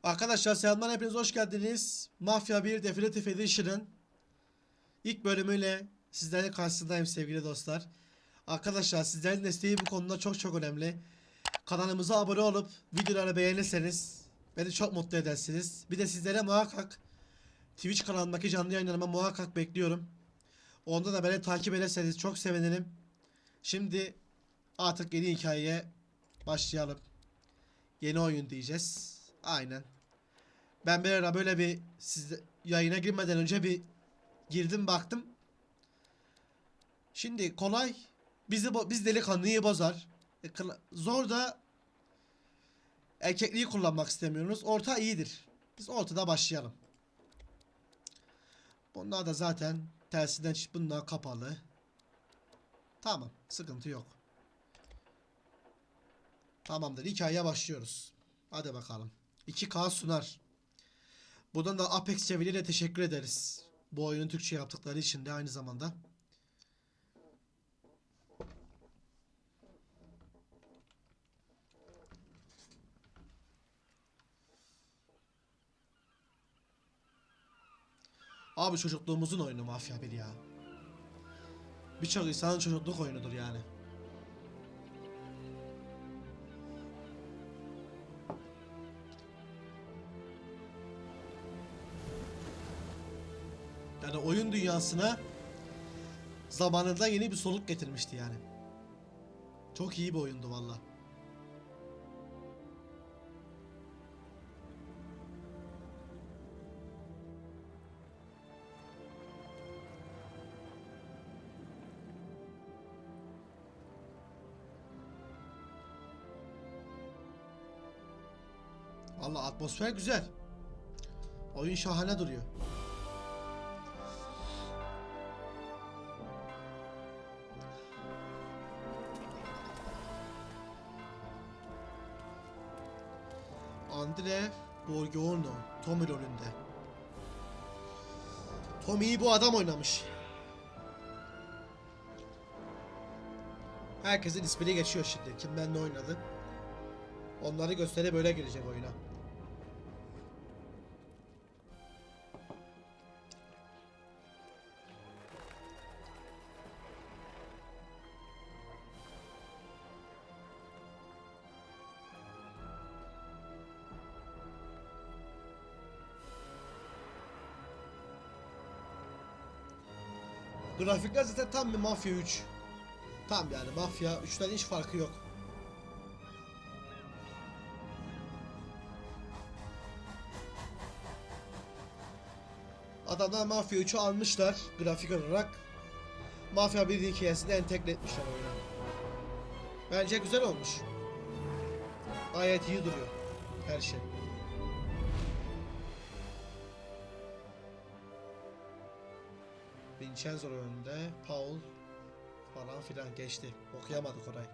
Arkadaşlar selamlar, hepiniz hoş geldiniz. Mafya 1 Definitive Edition'ın ilk bölümüyle sizlerin karşısındayım sevgili dostlar. Arkadaşlar sizlerin desteği bu konuda çok önemli. Kanalımıza abone olup videoları beğenirseniz beni çok mutlu edersiniz. Bir de sizlere muhakkak Twitch kanalındaki canlı yayınlarıma muhakkak bekliyorum. Onda da beni takip ederseniz çok sevinirim. Şimdi artık yeni hikayeye başlayalım. Yeni oyun diyeceğiz. Aynen. Ben bir ara böyle bir yayına girmeden önce bir girdim baktım. Şimdi kolay biz delikanlıyı bozar. Zor da erkekliği kullanmak istemiyoruz. Orta iyidir. Biz ortada başlayalım. Bunlar da zaten tersinden bunlar kapalı. Tamam, sıkıntı yok. Tamamdır, hikayeye başlıyoruz. Hadi bakalım. 2K sunar. Buradan da Apex çeviriyle teşekkür ederiz. Bu oyunu Türkçe yaptıkları için de aynı zamanda. Abi çocukluğumuzun oyunu Mafya 1 ya. Birçok insanın çocukluk oyunudur yani. Yani oyun dünyasına zamanında yeni bir soluk getirmişti yani. Çok iyi bir oyundu valla. Valla atmosfer güzel. Oyun şahane duruyor. Andre Borgiorno, Tommy rolünde. Tommy'yi bu adam oynamış. Herkesin ismini geçiyor şimdi. Kimden ne oynadı. Onları gösterip böyle girecek oyuna. Grafikler zaten tam bir Mafya 3. Tam yani Mafya 3'ten hiç farkı yok. Adamlar Mafya 3'ü almışlar grafik olarak. Mafya 1'in hikayesini entegre etmişler oyuna. Bence güzel olmuş. Gayet iyi duruyor her şey. Vincenzo önünde, Paul falan filan geçti. Okuyamadık orayı.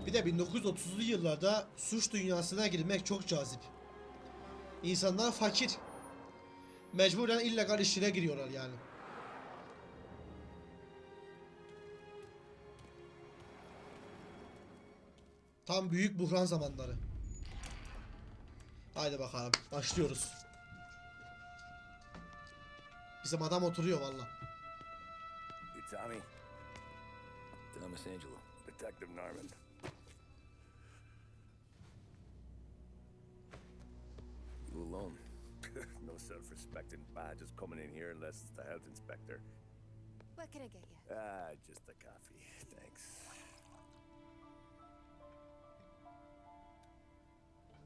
Bir de 1930'lu yıllarda suç dünyasına girmek çok cazip. İnsanlar fakir. Mecburen illegal işlere giriyorlar yani. Tam büyük buhran zamanları. Haydi bakalım, başlıyoruz. Bizim adam oturuyor valla. Tommy. Tommy Angelo, Detective Norman. You alone. No self-respecting badges coming in here unless it's the health inspector. What can I get you? Just a coffee, thanks.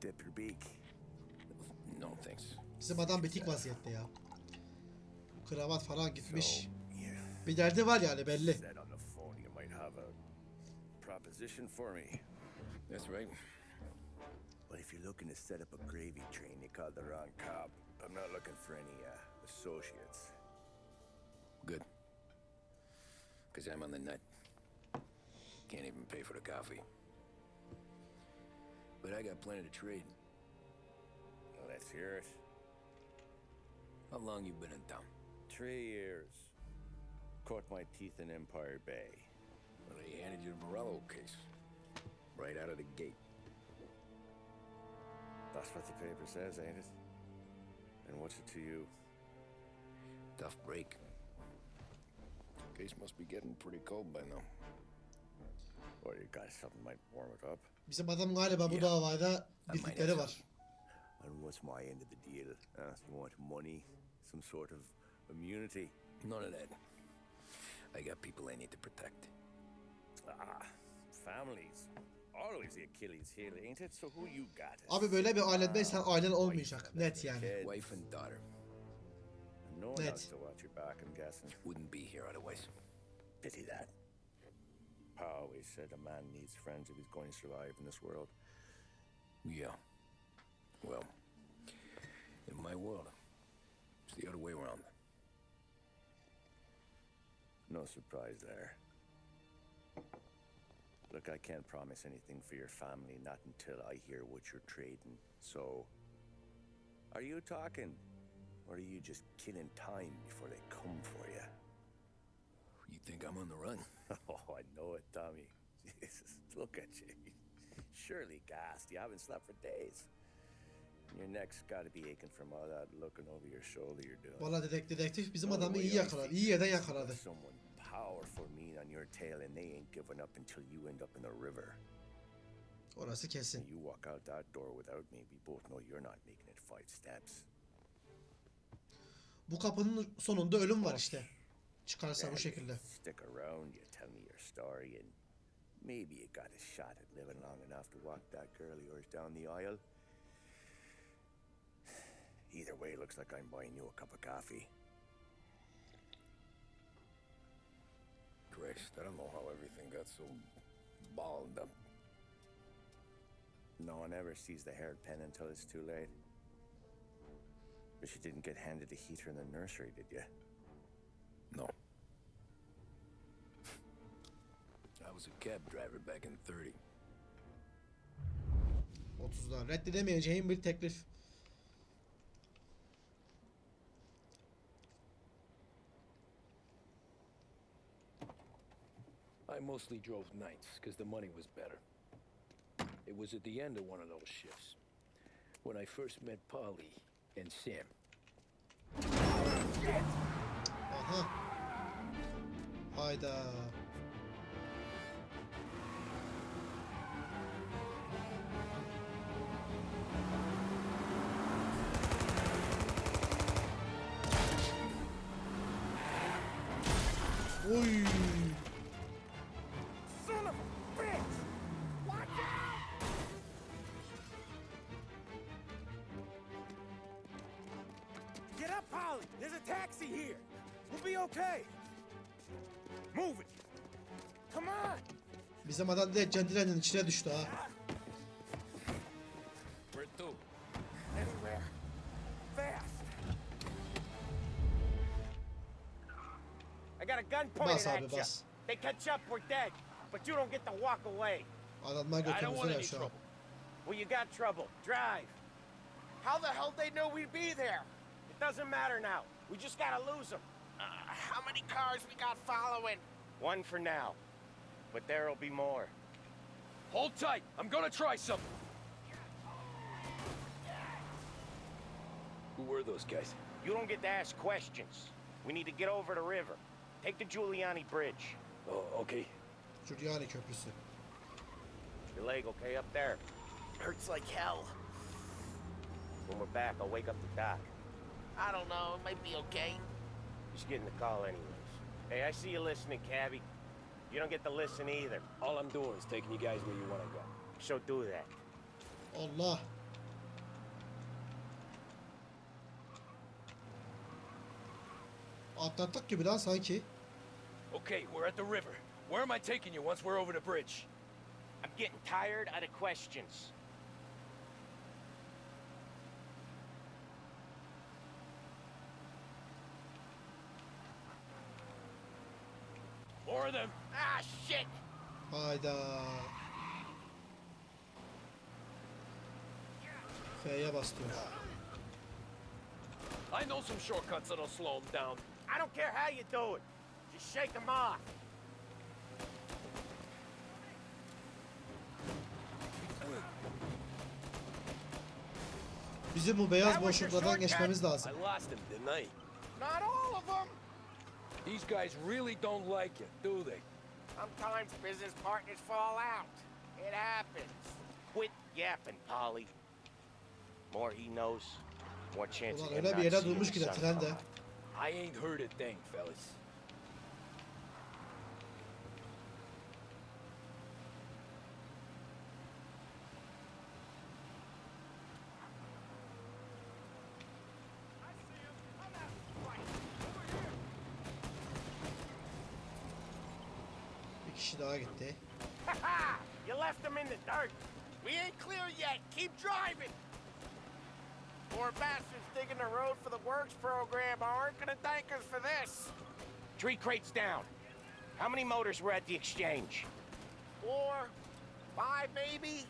Dip your beak. No, thanks. Bizim adam bitik vaziyette ya. Kravat falan gitmiş. So, yeah. Bir derdi var yani belli. Said on the phone you might have a proposition for me. That's right. Well, if you're looking to set up a gravy train, you called the wrong cop. I'm not looking for any associates. Good. Because I'm on the nut. Can't even pay for the coffee. But I got plenty to trade. Well, let's hear it. How long you been in town? 3 years. Caught my teeth in Empire Bay. Well, they handed you the Morello case. Right out of the gate. That's what the paper says, ain't it? And what's it to you? Tough break. Case must be getting pretty cold by now. Or you got something might warm it up? Bizim adam galiba bu davada bildikleri var. And what's my end of the deal? You want money? Some sort of immunity? None of that. I got people I need to protect. Families. Always the Achilles heel, ain't it? So who you got? Abi böyle bir ailedeysen ailen olmayacak. Net yani. Wife and daughter. No one Net. else to watch your back, I'm guessing. Wouldn't be here otherwise. Pity that. Pa always said a man needs friends if he's going to survive in this world. Yeah. Well, in my world, it's the other way around. No surprise there. Look, I can't promise anything for your family, not until I hear what you're trading. So, are you talking? Or are you just killing time before they come for you? You think I'm on the run? Oh, I know it, Tommy. Jesus, look at you. Surely gassed. You haven't slept for days. Your neck's got to be aching from all that looking over your shoulder you're doing. Valla dedektif bizim adamı iyi yakaladı. İyi yerden yakaladı. Someone powerful mean on your tail and they ain't giving up until you end up in the river. Orası kesin. You walk out that door without me, we both know you're not making it 5 steps. Bu kapının sonunda ölüm var işte. Çıkarsa bu şekilde. Stick around, you tell me your story, and maybe you got a shot at living long enough to walk that girl of yours down the aisle. Either way, looks like I'm buying you a cup of coffee. Christ, I don't know how everything got so balled up. No one ever sees the haired pen until it's too late. But you didn't get handed a heater in the nursery, did you? No. I was a cab driver back in 30. 30'da reddedemeyeceğim bir teklif. I mostly drove nights because the money was better. It was at the end of one of those shifts when I first met Polly and Sam. Aha. Hayda. Oy. Son of a bitch! Watch out! Get up, Polly! There's a taxi here! We'll be okay! Move it! Come on! Bizim adam direkt kendilerinin içine düştü ha. Where to? Anywhere! Fast! I got a gun pointed Bas abi at you. bas. They catch up, we're dead. But you don't get to walk away. Adamlar I don't want götümüzde any şu an. trouble. Well, you got trouble. Drive. How the hell they know we'd be there? It doesn't matter now. We just gotta lose them. How many cars we got following? One for now. But there'll be more. Hold tight. I'm gonna try something. Who were those guys? You don't get to ask questions. We need to get over the river. Take the Giuliani Bridge. Oh, okay. Giuliani Köprüsü. Your leg okay up there? Hurts like hell. When we're back, I'll wake up the doc. I don't know, it might be okay. Just getting the call anyways. Hey, I see you listening, cabbie. You don't get to listen either. All I'm doing is taking you guys where you want to go. So do that. Allah. Atlattık gibi lan sanki. Okay, we're at the river. Where am I taking you once we're over the bridge? I'm getting tired of the questions. more of them. Ah, shit! Hayda. F'ye bas diyor. I know some shortcuts that'll slow them down. I don't care how you do it. Just shake them off. Bizim bu beyaz boşluklardan geçmemiz lazım. I lost him, didn't I? Not all of them. These guys really don't like you, do they? Sometimes business partners fall out. It happens. Quit yapping, Polly. More he knows, more chance Ulan of him öyle bir not yere seeing durmuş his ki de son trende. come out. I ain't heard a thing, fellas. Bir kişi daha gitti. Ha! You left them in the dirt. We ain't clear yet. Keep driving. Poor bastards digging the road for the works program aren't gonna thank us for this. 3 crates down. How many motors were at the exchange? 4, 5 maybe.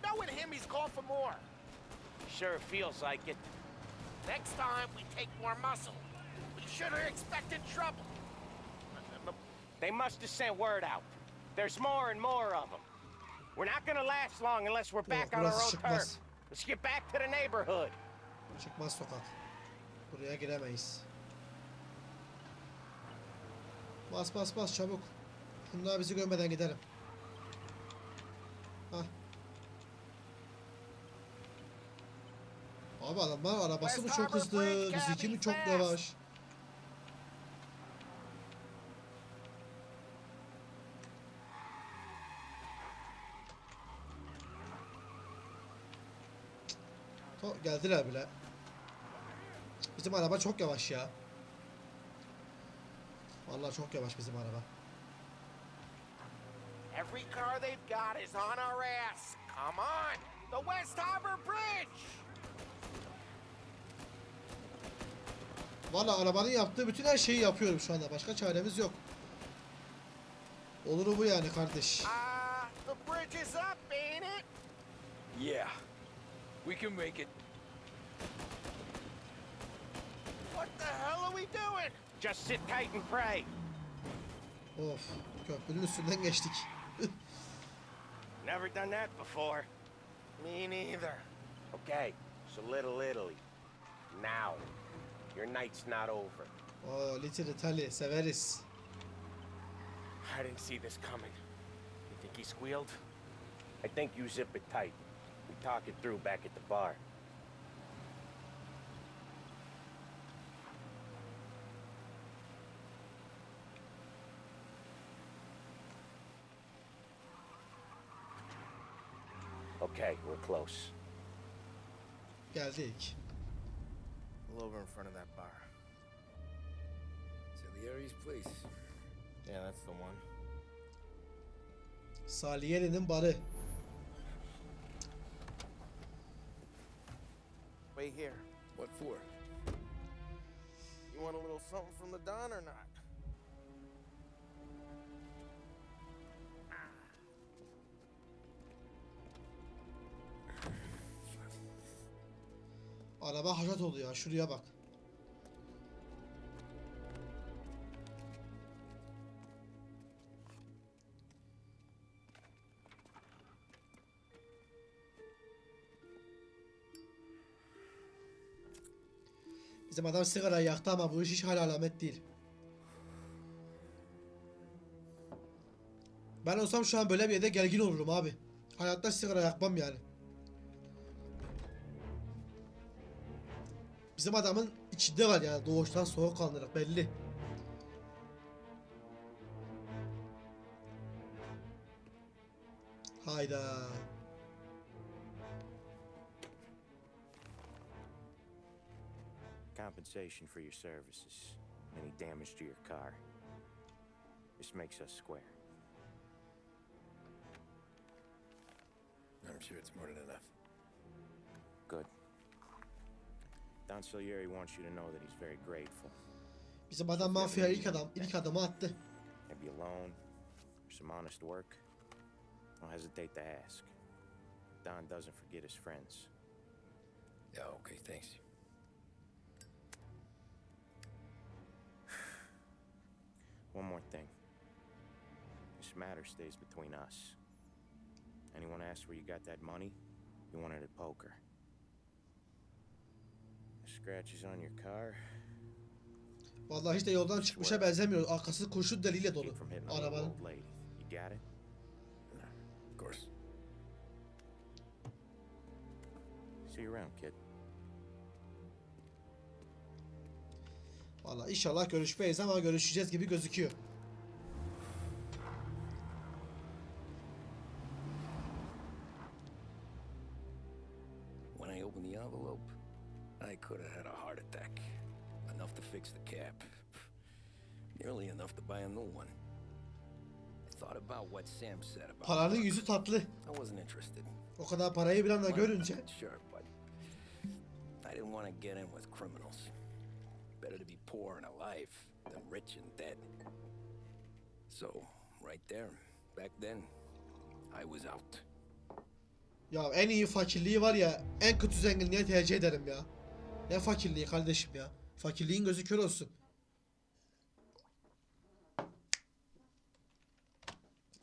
Knowing him, he's called for more. Sure feels like it. Next time, we take more muscle. We should have expected trouble. They must have sent word out. There's more and more of them. We're not gonna last long unless we're back on our burası own çıkmaz. turf. Let's get back to the neighborhood. Çıkmaz sokak. Buraya giremeyiz. Bas bas bas çabuk. Bunlar bizi görmeden gidelim. Hah. Abi adamlar arabası mı çok hızlı, bizimki mi çok yavaş? Geldiler bile. Bizim araba çok yavaş ya. Vallahi çok yavaş bizim araba. Every car they've got is on our ass. Come on, the West Harbor Bridge. Vallahi arabanın yaptığı bütün her şeyi yapıyorum şu anda. Başka çaremiz yok. Olur bu yani kardeş. The bridge is up, ain't it? Yeah. We can make it. What the hell are we doing? Just sit tight and pray. Of, köprünün üstünden geçtik. Never done that before. Me neither. Okay, so Little Italy. Now, your night's not over. Oo, Little Italy severiz. I didn't see this coming. You think he squealed? I think you zip it tight. We talk it through back at the bar. Okay, we're close. Geldik. Pull over in front of that bar. Salieri's place. Yeah, that's the one. Salieri'nin barı. Wait here. What for? You want a little something from the Don or not? Araba haşat oldu ya. Şuraya bak. Bizim adam sigara yaktı ama bu iş hiç hala alamet değil. Ben olsam şu an böyle bir yerde gergin olurum abi. Hayatta sigara yakmam yani. Bizim adamın içinde var yani doğuştan soğukkanlılık belli. Hayda. Compensation for your services. Any damage to your car. This makes us square. I'm sure it's more than enough. Good. Don Salieri wants you to know that he's very grateful. Bizim adam mafya ilk adamı attı. I to be alone, or some honest work, don't hesitate to ask. Don doesn't forget his friends. Yeah, okay, thanks. One more thing. This matter stays between us. Anyone asks where you got that money, you won it at poker. The scratches on your car. Vallahi hiç de yoldan çıkmışa benzemiyor. Arkası kurşun deliğiyle dolu Came from hitting a little arabanın. old lady. You got it? Of course. See you around, kid. Vallahi inşallah görüşmeyiz ama görüşeceğiz gibi gözüküyor. When I opened the envelope, I could have had a heart attack. Enough to fix the cap. Nearly enough to buy a new one. I thought about what Sam said about Paranın yüzü tatlı. I wasn't interested. O kadar parayı bir anda görünce. Sure, but I didn't want to get in with criminals. Better to be poor and alive than rich and dead. So, right there, back then, I was out. Ya en iyi fakirliği var ya, en kötü zenginliğe tercih ederim ya. Ne fakirliği kardeşim ya. Fakirliğin gözü kör olsun.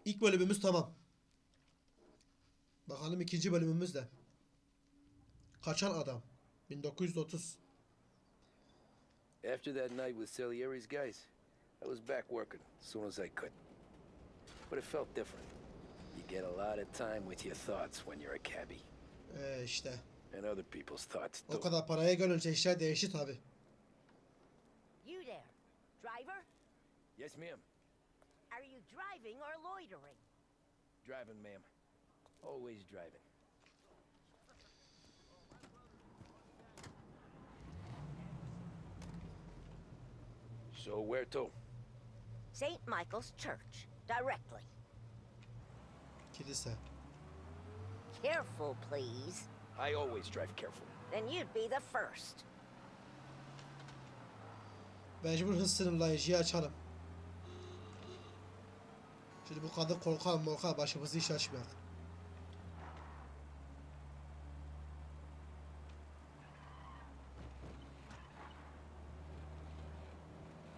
İlk bölümümüz tamam. Bakalım ikinci bölümümüz de. Kaçan adam. 1930. After that night with Salieri's guys, I was back working as soon as I could. But it felt different. You get a lot of time with your thoughts when you're a cabbie. İşte. And other people's thoughts O too. kadar paraya görünce işler değişti tabi. You there, driver? Yes, ma'am. Are you driving or loitering? Driving, ma'am. Always driving. So where to? St. Michael's Church, directly. Kilise. Careful, please. I always drive careful. Then you'd be the first. Mecbur hız sınırlayıcıyı açalım. Şimdi bu kadın korkar başımızı iş açmayalım.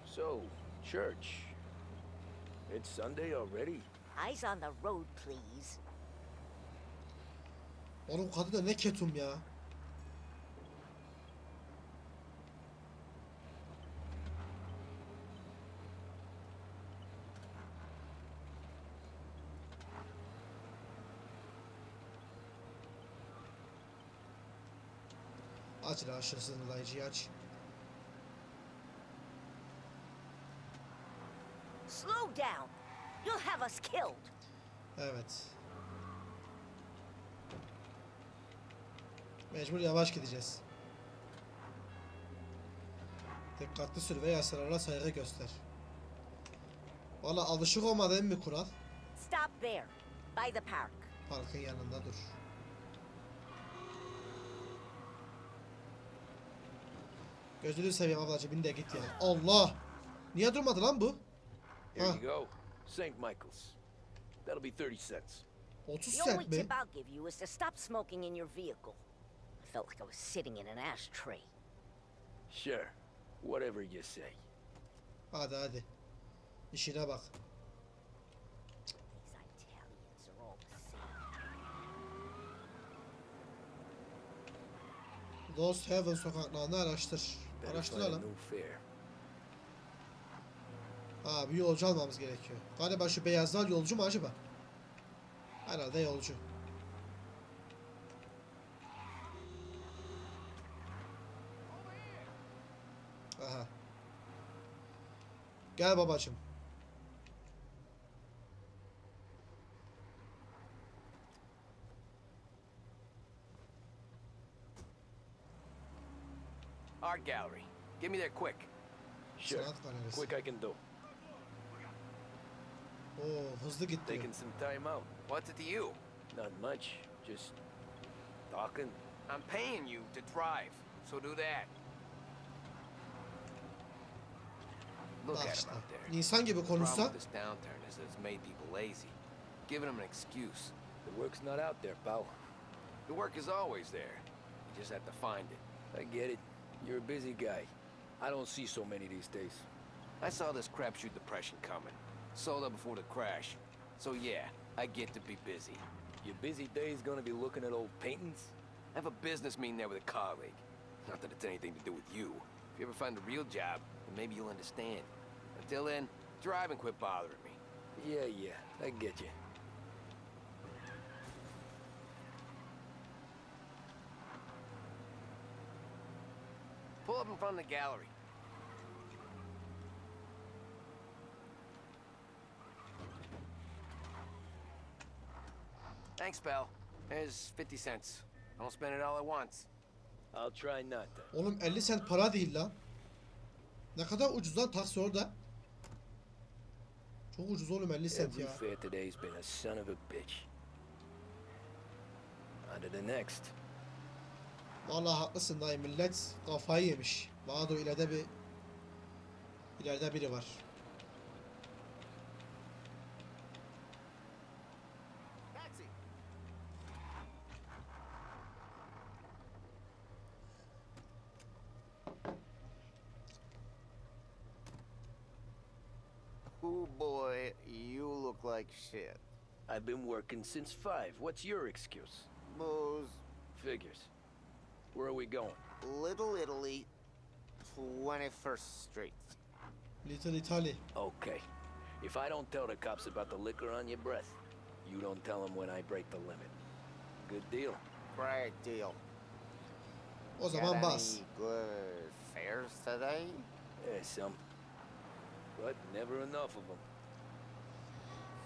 So, church. It's Sunday already. Eyes on the road, please. Oğlum kadın da ne ketum ya. Aç lan şu sınırlayıcıyı aç. Slow down. You'll have us killed. Evet. Mecbur yavaş gideceğiz. Dikkatli sür ve yasalara saygı göster. Valla alışık olmadığım bir kural. Stop there, by the park. Parkın yanında dur. Gözünü seveyim ablacığım, bin de git ya. Allah! Niye durmadı lan bu? Here Huh. you go. St. Michael's. That'll be 30 cents. 30 The only sent mi? tip I'll give you is to stop smoking in your vehicle. I felt like I was sitting in an ashtray. Sure. Whatever you say. Hadi hadi. İşine bak. These Italians are all the same. Lost Heaven sokaklarını araştır. Better find a Araştıralım. new fare. Ha, bir yolcu almamız gerekiyor. Galiba şu beyazlar yolcu mu acaba? Herhalde yolcu. Aha. Gel babacığım. Art gallery. Get me there quick. Sure. Sanat galerisi. Quick I can do. Oo, hızlı gitti. Taking some time out. What's it to you? Not much. Just talking. I'm paying you to drive, so do that. Look Bak at işte. him out there. İnsan gibi The problem konuşsa. with this downturn is that it's made people lazy, giving them an excuse. The work's not out there, pal. The work is always there. You just have to find it. I get it. You're a busy guy. I don't see so many these days. I saw this crapshoot depression coming. Sold up before the crash. So yeah, I get to be busy. Your busy day's gonna be looking at old paintings? I have a business meeting there with a colleague. Not that it's anything to do with you. If you ever find a real job, then maybe you'll understand. Until then, drive and quit bothering me. Yeah, I get you. Pull up in front of the gallery. Thanks, pal. There's 50 cents. Don't spend it all at once. I'll try not to. Oğlum 50 sent para değil lan. Ne kadar ucuz lan taksi orada. Çok ucuz oğlum 50 sent Every ya. fare today's been a son of a bitch. On to the next. Vallahi haklısın dayı, millet kafayı yemiş. Bana da ileride biri var. Taxi. Oh boy, you look like shit. I've been working since 5. What's your excuse? Booze. Figures. Where are we going? Little Italy, 21st Street. Little Italy. Okay. If I don't tell the cops about the liquor on your breath, you don't tell them when I break the limit. Good deal. Great deal. O zaman Got bas. any good fares today? Yeah, some. But never enough of them.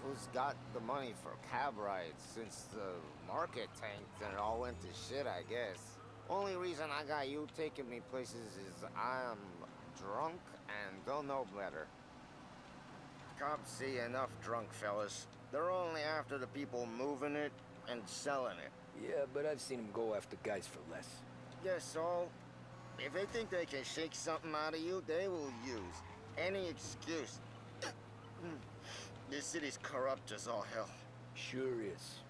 Who's got the money for cab rides since the market tanked and it all went to shit, I guess? Only reason I got you taking me places is I'm drunk and don't know better. Cops see enough drunk fellas. They're only after the people moving it and selling it. Yeah, but I've seen them go after guys for less. Yes, so if they think they can shake something out of you, they will use any excuse. This city's corrupt as all hell. Sure is.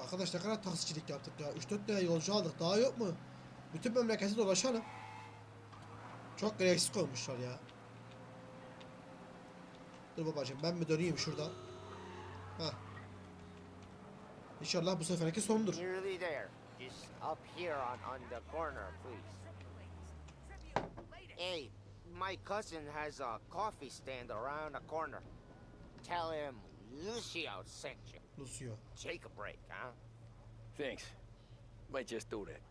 Arkadaş ne kadar taksicilik yaptık ya. 3-4 tane yolcu aldık. Daha yok mu? Bütün memleketi dolaşalım. Çok gereksiz koymuşlar ya. Dur babacığım ben mi döneyim şurada? Hah. İnşallah bu seferki sondur. Nearly there. Just up here on the corner, please. Hey, my cousin has a coffee stand around the corner. Tell him Lucio sent you. Lucio. Take a break, huh? Thanks. Might just do that.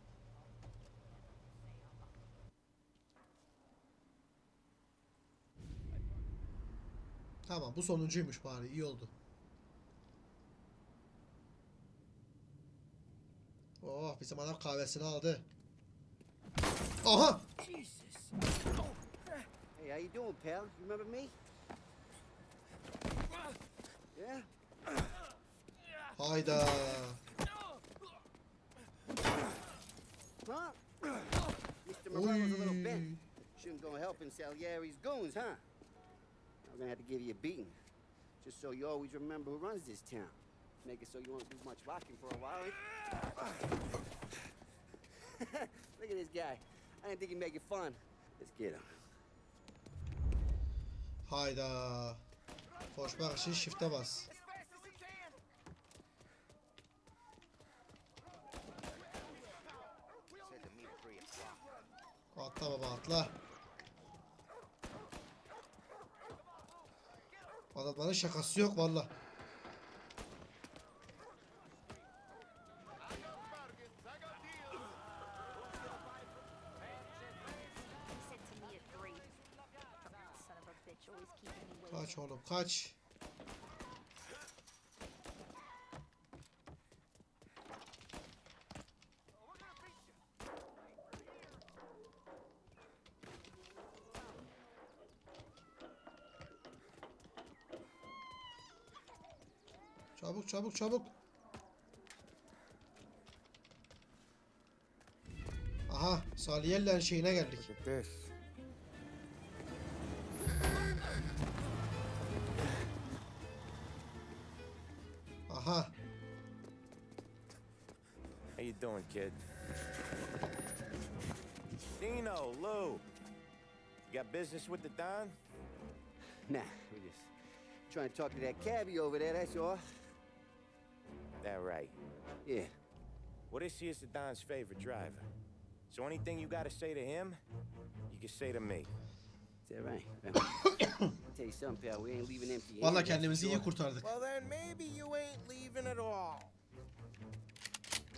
Tamam bu sonuncuymuş bari, iyi oldu. Oh bizim adam kahvesini aldı. Aha! Hey, how you doing, pal? You remember me? Yeah? Hayda. Huh? Mr. Morello's a little Oy. bent. Shouldn't go helping Salieri's goons, huh? I'm gonna have to give you a beating. Just so you always remember who runs this town. Make it so you won't do much rocking for a while. Look at this guy. I didn't think he'd make it fun. Let's get him. Hayda. Koşmak için shift'e bas. As fast as you can. Said to meet at 3 o'clock. Atla baba atla. Adamların şakası yok valla. He said to me at 3. Son of a bitch, always keeping me waiting. Kaç oğlum kaç. Çabuk çabuk çabuk. Aha, Salih'le şeyine geldik. Look at this. Aha. How you doing, kid? Dino, Lou. You got business with the Don? Nah, we're just trying to talk to that cabbie over there, that's all. That right. Yeah. Well, this here's the Don's favorite driver. So anything you gotta say to him, you can say to me. Is that right? I'll tell you something, pal, we ain't leaving empty Vallahi handed, kendimizi that's iyi for kurtardık. Well, then maybe you ain't leaving at all.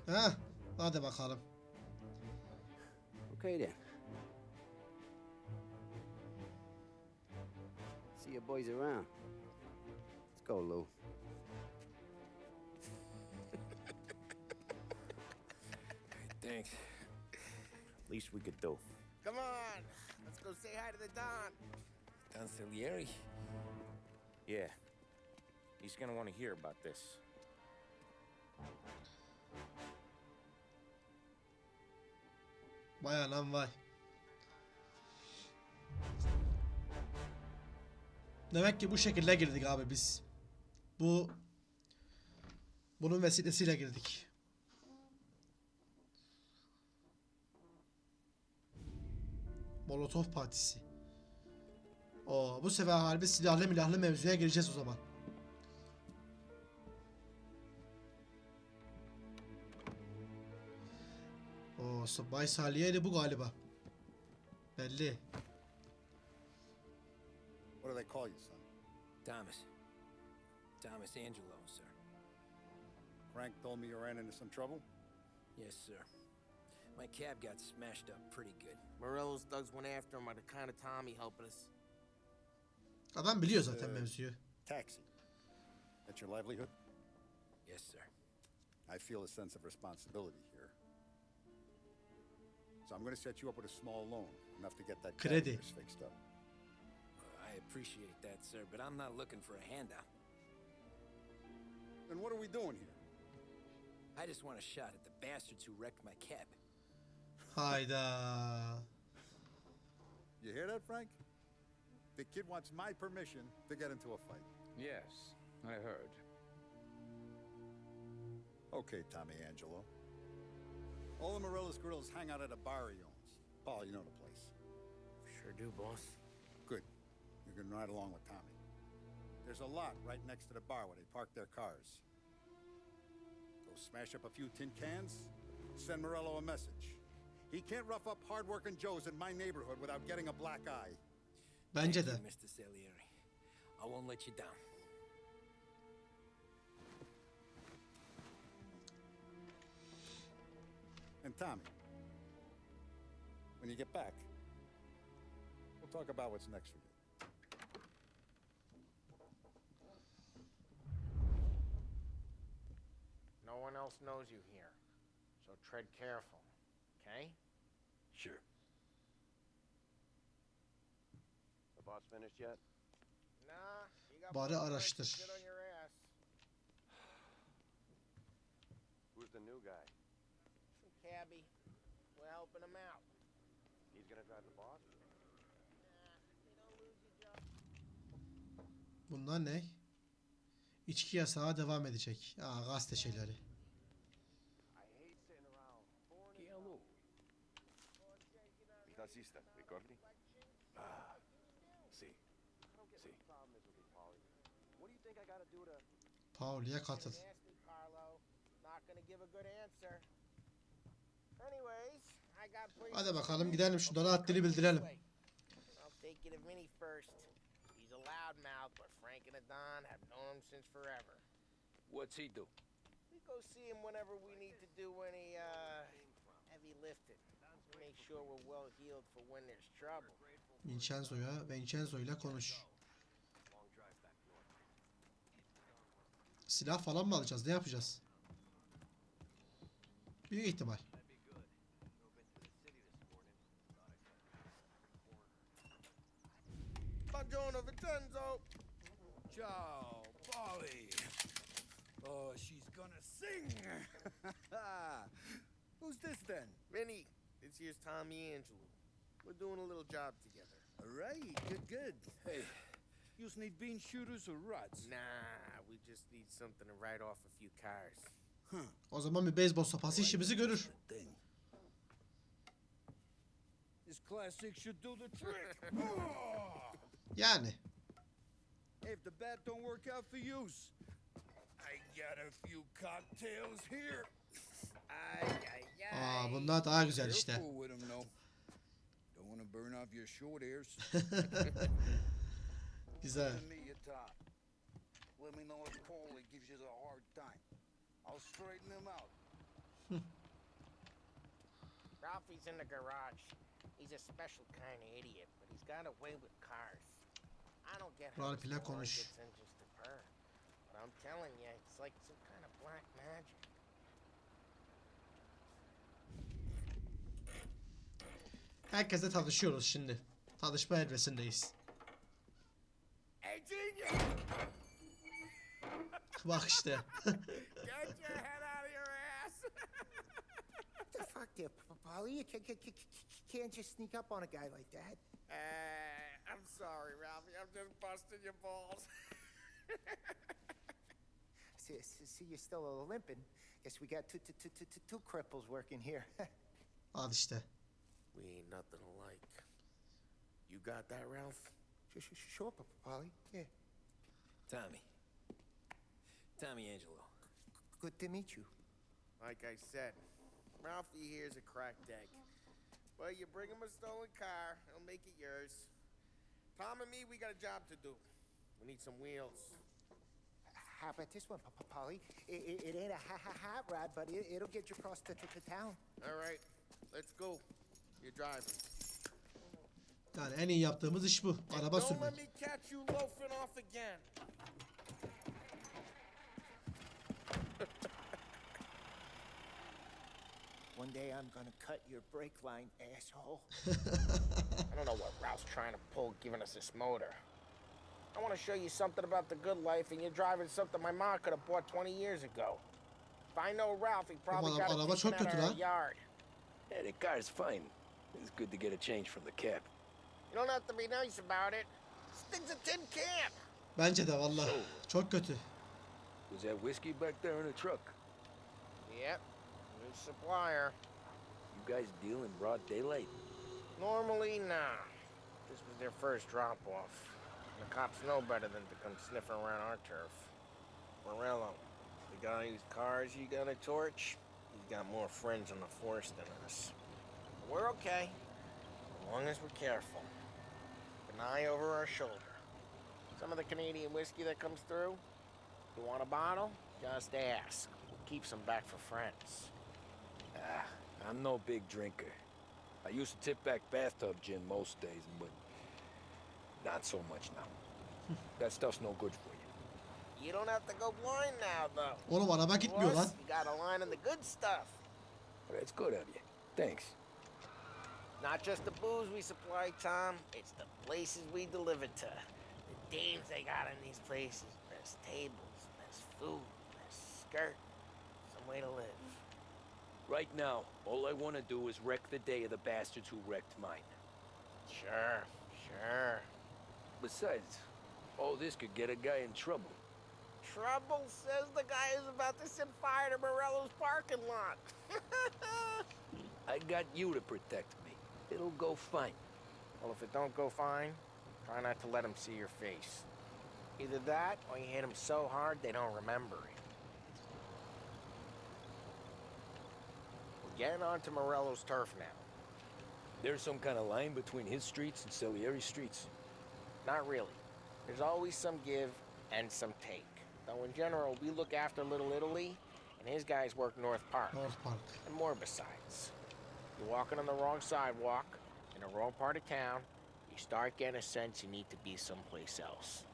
Ha, hadi bakalım. Okay then. See your boys around. Let's go, Lou. Thanks. Least we could do. Come on, let's go say hi to the Don. Don Salieri? Yeah. He's gonna want to hear about this. Vay anam vay. Demek ki bu şekilde girdik abi biz. Bunun vesilesiyle girdik. Molotov partisi. Oo, bu sefer harbi silahlı milahlı mevzuya gireceğiz o zaman. Oo, Bay Salieri bu galiba. Belli. What do they call you, son? Thomas Angelo, sir. Frank told me you ran into some trouble? Yes, sir. My cab got smashed up pretty good. Morello's thugs went after him by the kind of Tommy helping us. Adam biliyor zaten mevzuyu. Taxi. That's your livelihood? Yes, sir. I feel a sense of responsibility here. So I'm going to set you up with a small loan, enough to get that cab of Kredi. yours fixed up. I appreciate that, sir, but I'm not looking for a handout. Then what are we doing here? I just want a shot at the bastards who wrecked my cab. Hayda. You hear that, Frank? The kid wants my permission to get into a fight. Yes, I heard. Okay, Tommy Angelo. All the Morello's girls hang out at a bar he owns. Paul, you know the place. Sure do, boss. Good. You can ride along with Tommy. There's a lot right next to the bar where they park their cars. Go smash up a few tin cans, send Morello a message. He can't rough up hard-working Joes in my neighborhood without getting a black eye. Bence Thank de. you, Mr. Salieri. I won't let you down. And Tommy, when you get back, we'll talk about what's next for you. No one else knows you here, so tread careful, okay? Sure. The boss finished yet? Nah, you got Bari more time to araştır. sit on your ass. Who's the new guy? Some cabbie. We're helping him out. He's gonna drive the boss? Nah, you don't lose your job. Bunlar ne? İçki yasağı devam edecek. Aa, gazete şeyleri. Il tassista, ricordi? Ah, sì. Sì. What do you think I gotta do to... Pauli'ye katıl. Nasty, Carlo. Not gonna give a good answer. Anyways, I got places Hadi to bakalım be. gidelim şunlara haddini bildirelim. I'll take you to Vinny first. He's a loudmouth, but Frank and Adon have known him since forever. What's he do? We go see him whenever we need to do any, heavy lifting. Make sure we're well healed for when there's trouble. Vincenzo'yla konuş. Silah falan mı alacağız? Ne yapacağız? Büyük ihtimal. Buongiorno, Vincenzo. Ciao, Polly. Oh, she's gonna sing. Who's this then? Vinny, this here's Tommy Angelo. We're doing a little job together. All right, good. Hey, you just need bean shooters or rods? Nah, we just need something to write off a few cars. O zaman bir beyzbol sopası işimizi görür. This classic should do the trick. Yani. If the bat don't work out for use, I got a few cocktails here. Aa, bunlar daha güzel işte. Careful with 'em, though. Don't want to burn off your short hairs. Güzel. Send me your top. Let me know if Paulie gives you the hard time. I'll straighten him out. Ralphie's in the garage. He's a special kind of idiot, but he's got a way with cars. I don't get how Ralphie ile this boy konuş. gets engines to purr. But I'm telling you, it's like some kind of black magic. Herkese tanışıyoruz şimdi. Tanışma evresindeyiz. Hey, genius! Bak işte. Get your head out of your ass! The fuck there, Polly? You can't just sneak up on a guy like that. I'm sorry, Ralphie. I'm just busting your balls. See, you're still limping. Guess we got two cripples working here. Al işte. We ain't nothing alike. You got that, Ralph? Sure, Polly. Yeah. Tommy Angelo. Good to meet you. Like I said, Ralphie here's a cracked egg. Well, you bring him a stolen car, he'll make it yours. Tom and me, we got a job to do. We need some wheels. How about this one, Polly? It ain't a hot rod, but it'll get you across to town. All right, let's go. You're driving. Yani en iyi yaptığımız iş bu. Araba Don't let sürmek. me catch you loafing off again. One day I'm gonna cut your brake line, asshole. I don't know what Ralph's trying to pull giving us this motor. I want to show you something about the good life, and you're driving something my mom could have bought 20 years ago. If I know Ralph, he probably got araba it çok taken out kötü of lan. our yard. Yeah, the car's fine. It's good to get a change from the cab. You don't have to be nice about it. This thing's a tin can. Bence de valla. Çok kötü. Was that whiskey back there in the truck? Yep, new supplier. You guys deal in broad daylight? Normally, nah. This was their first drop-off. The cops know better than to come sniffing around our turf. Morello, the guy whose cars you got a torch, he's got more friends on the force than us. But we're okay, as long as we're careful. Keep an eye over our shoulder. Some of the Canadian whiskey that comes through, you want a bottle? Just ask. Keep some back for friends. I'm no big drinker. I used to tip back bathtub gin most days, but not so much now. That stuff's no good for you. You don't have to go blind now, though. Oğlum araba gitmiyor lan. Plus, you got a line on the good stuff. Well, that's good of you. Thanks. Not just the booze we supply, Tom. It's the places we deliver to. The dames they got in these places. Best tables, best food, best skirt. Some way to live. Right now, all I want to do is wreck the day of the bastards who wrecked mine. Sure. Besides, all this could get a guy in trouble. Trouble says the guy is about to set fire to Morello's parking lot. I got you to protect me. It'll go fine. Well, if it don't go fine, try not to let them see your face. Either that, or you hit them so hard they don't remember it. We're getting onto Morello's turf now. There's some kind of line between his streets and Salieri's streets. Not really. There's always some give and some take. Though in general, we look after Little Italy, and his guys work North Park. North Park. And more besides. You're walking on the wrong sidewalk, in the wrong part of town, you start getting a sense you need to be someplace else.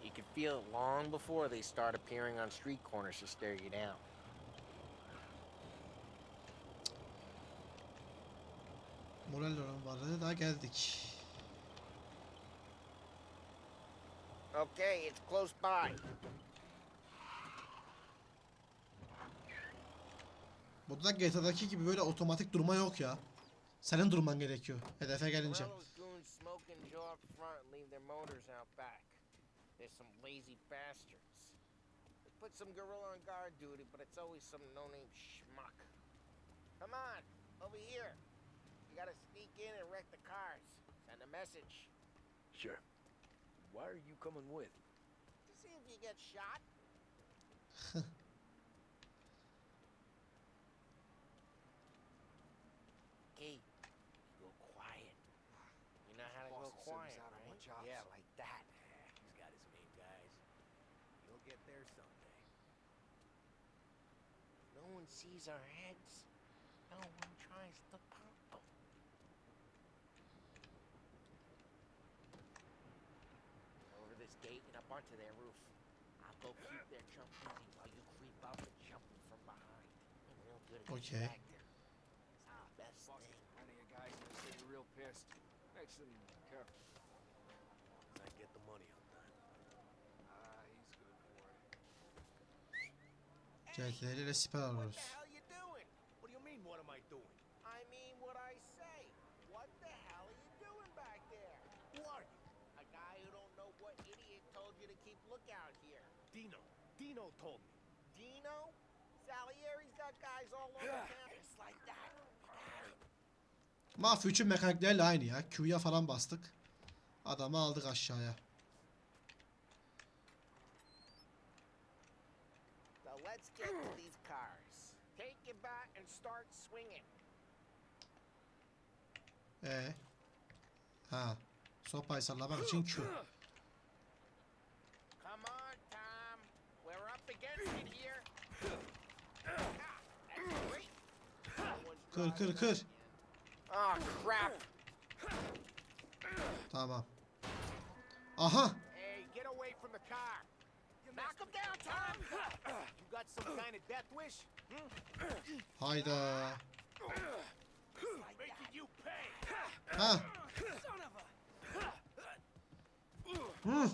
You can feel it long before they start appearing on street corners to stare you down. Morello'nun varlığına daha geldik. Okay, it's close by. Burada GTA'daki gibi böyle otomatik durma yok ya. Senin durman gerekiyor hedefe gelince. Morello's goons smoke and Joe up front and leave their motors out back. They're some lazy bastards. They put some gorilla on guard duty, but it's always some no-name schmuck. Come on, over here. You gotta sneak in and wreck the cars. Send a message. Sure. Why are you coming with? To see if you get shot. Hey, go quiet. You know how to go quiet, right? Yeah, like that. He's got his main guys. You'll get there someday. No one sees our heads. No one tries to pop them. Over this gate and up onto their roof. I'll go keep their jump busy while you creep up and jump them from behind. I'm real good at Okay. distracting. It's our best thing. One of you guys in the city real pissed. Makes them careful. I get the money on time. He's good for it. CT'leriyle siper What alıyoruz. the hell you doing? What do you mean, what am I doing? I mean what I say. What the hell are you doing back there? Who are you? A guy who don't know what idiot told you to keep lookout here. Dino. Dino told me. Dino? Salieri's got guys all over campus like that. Mafya 3'ün mekaniklerle aynı ya. Q'ya falan bastık. Adamı aldık aşağıya. So let's get to these cars. Take it back and start swinging. Ha. Sopayı sallamak için Q. Come on, Tom. We're up against it here. Ah, that's great. No one's Kır kır driving kır. again. Oh, crap. Tamam. Aha. Hey, get away from the car. Knock him down, Tom. You got some kind of death wish? Hayda. Making you pay. Ha. Son of a... Hı.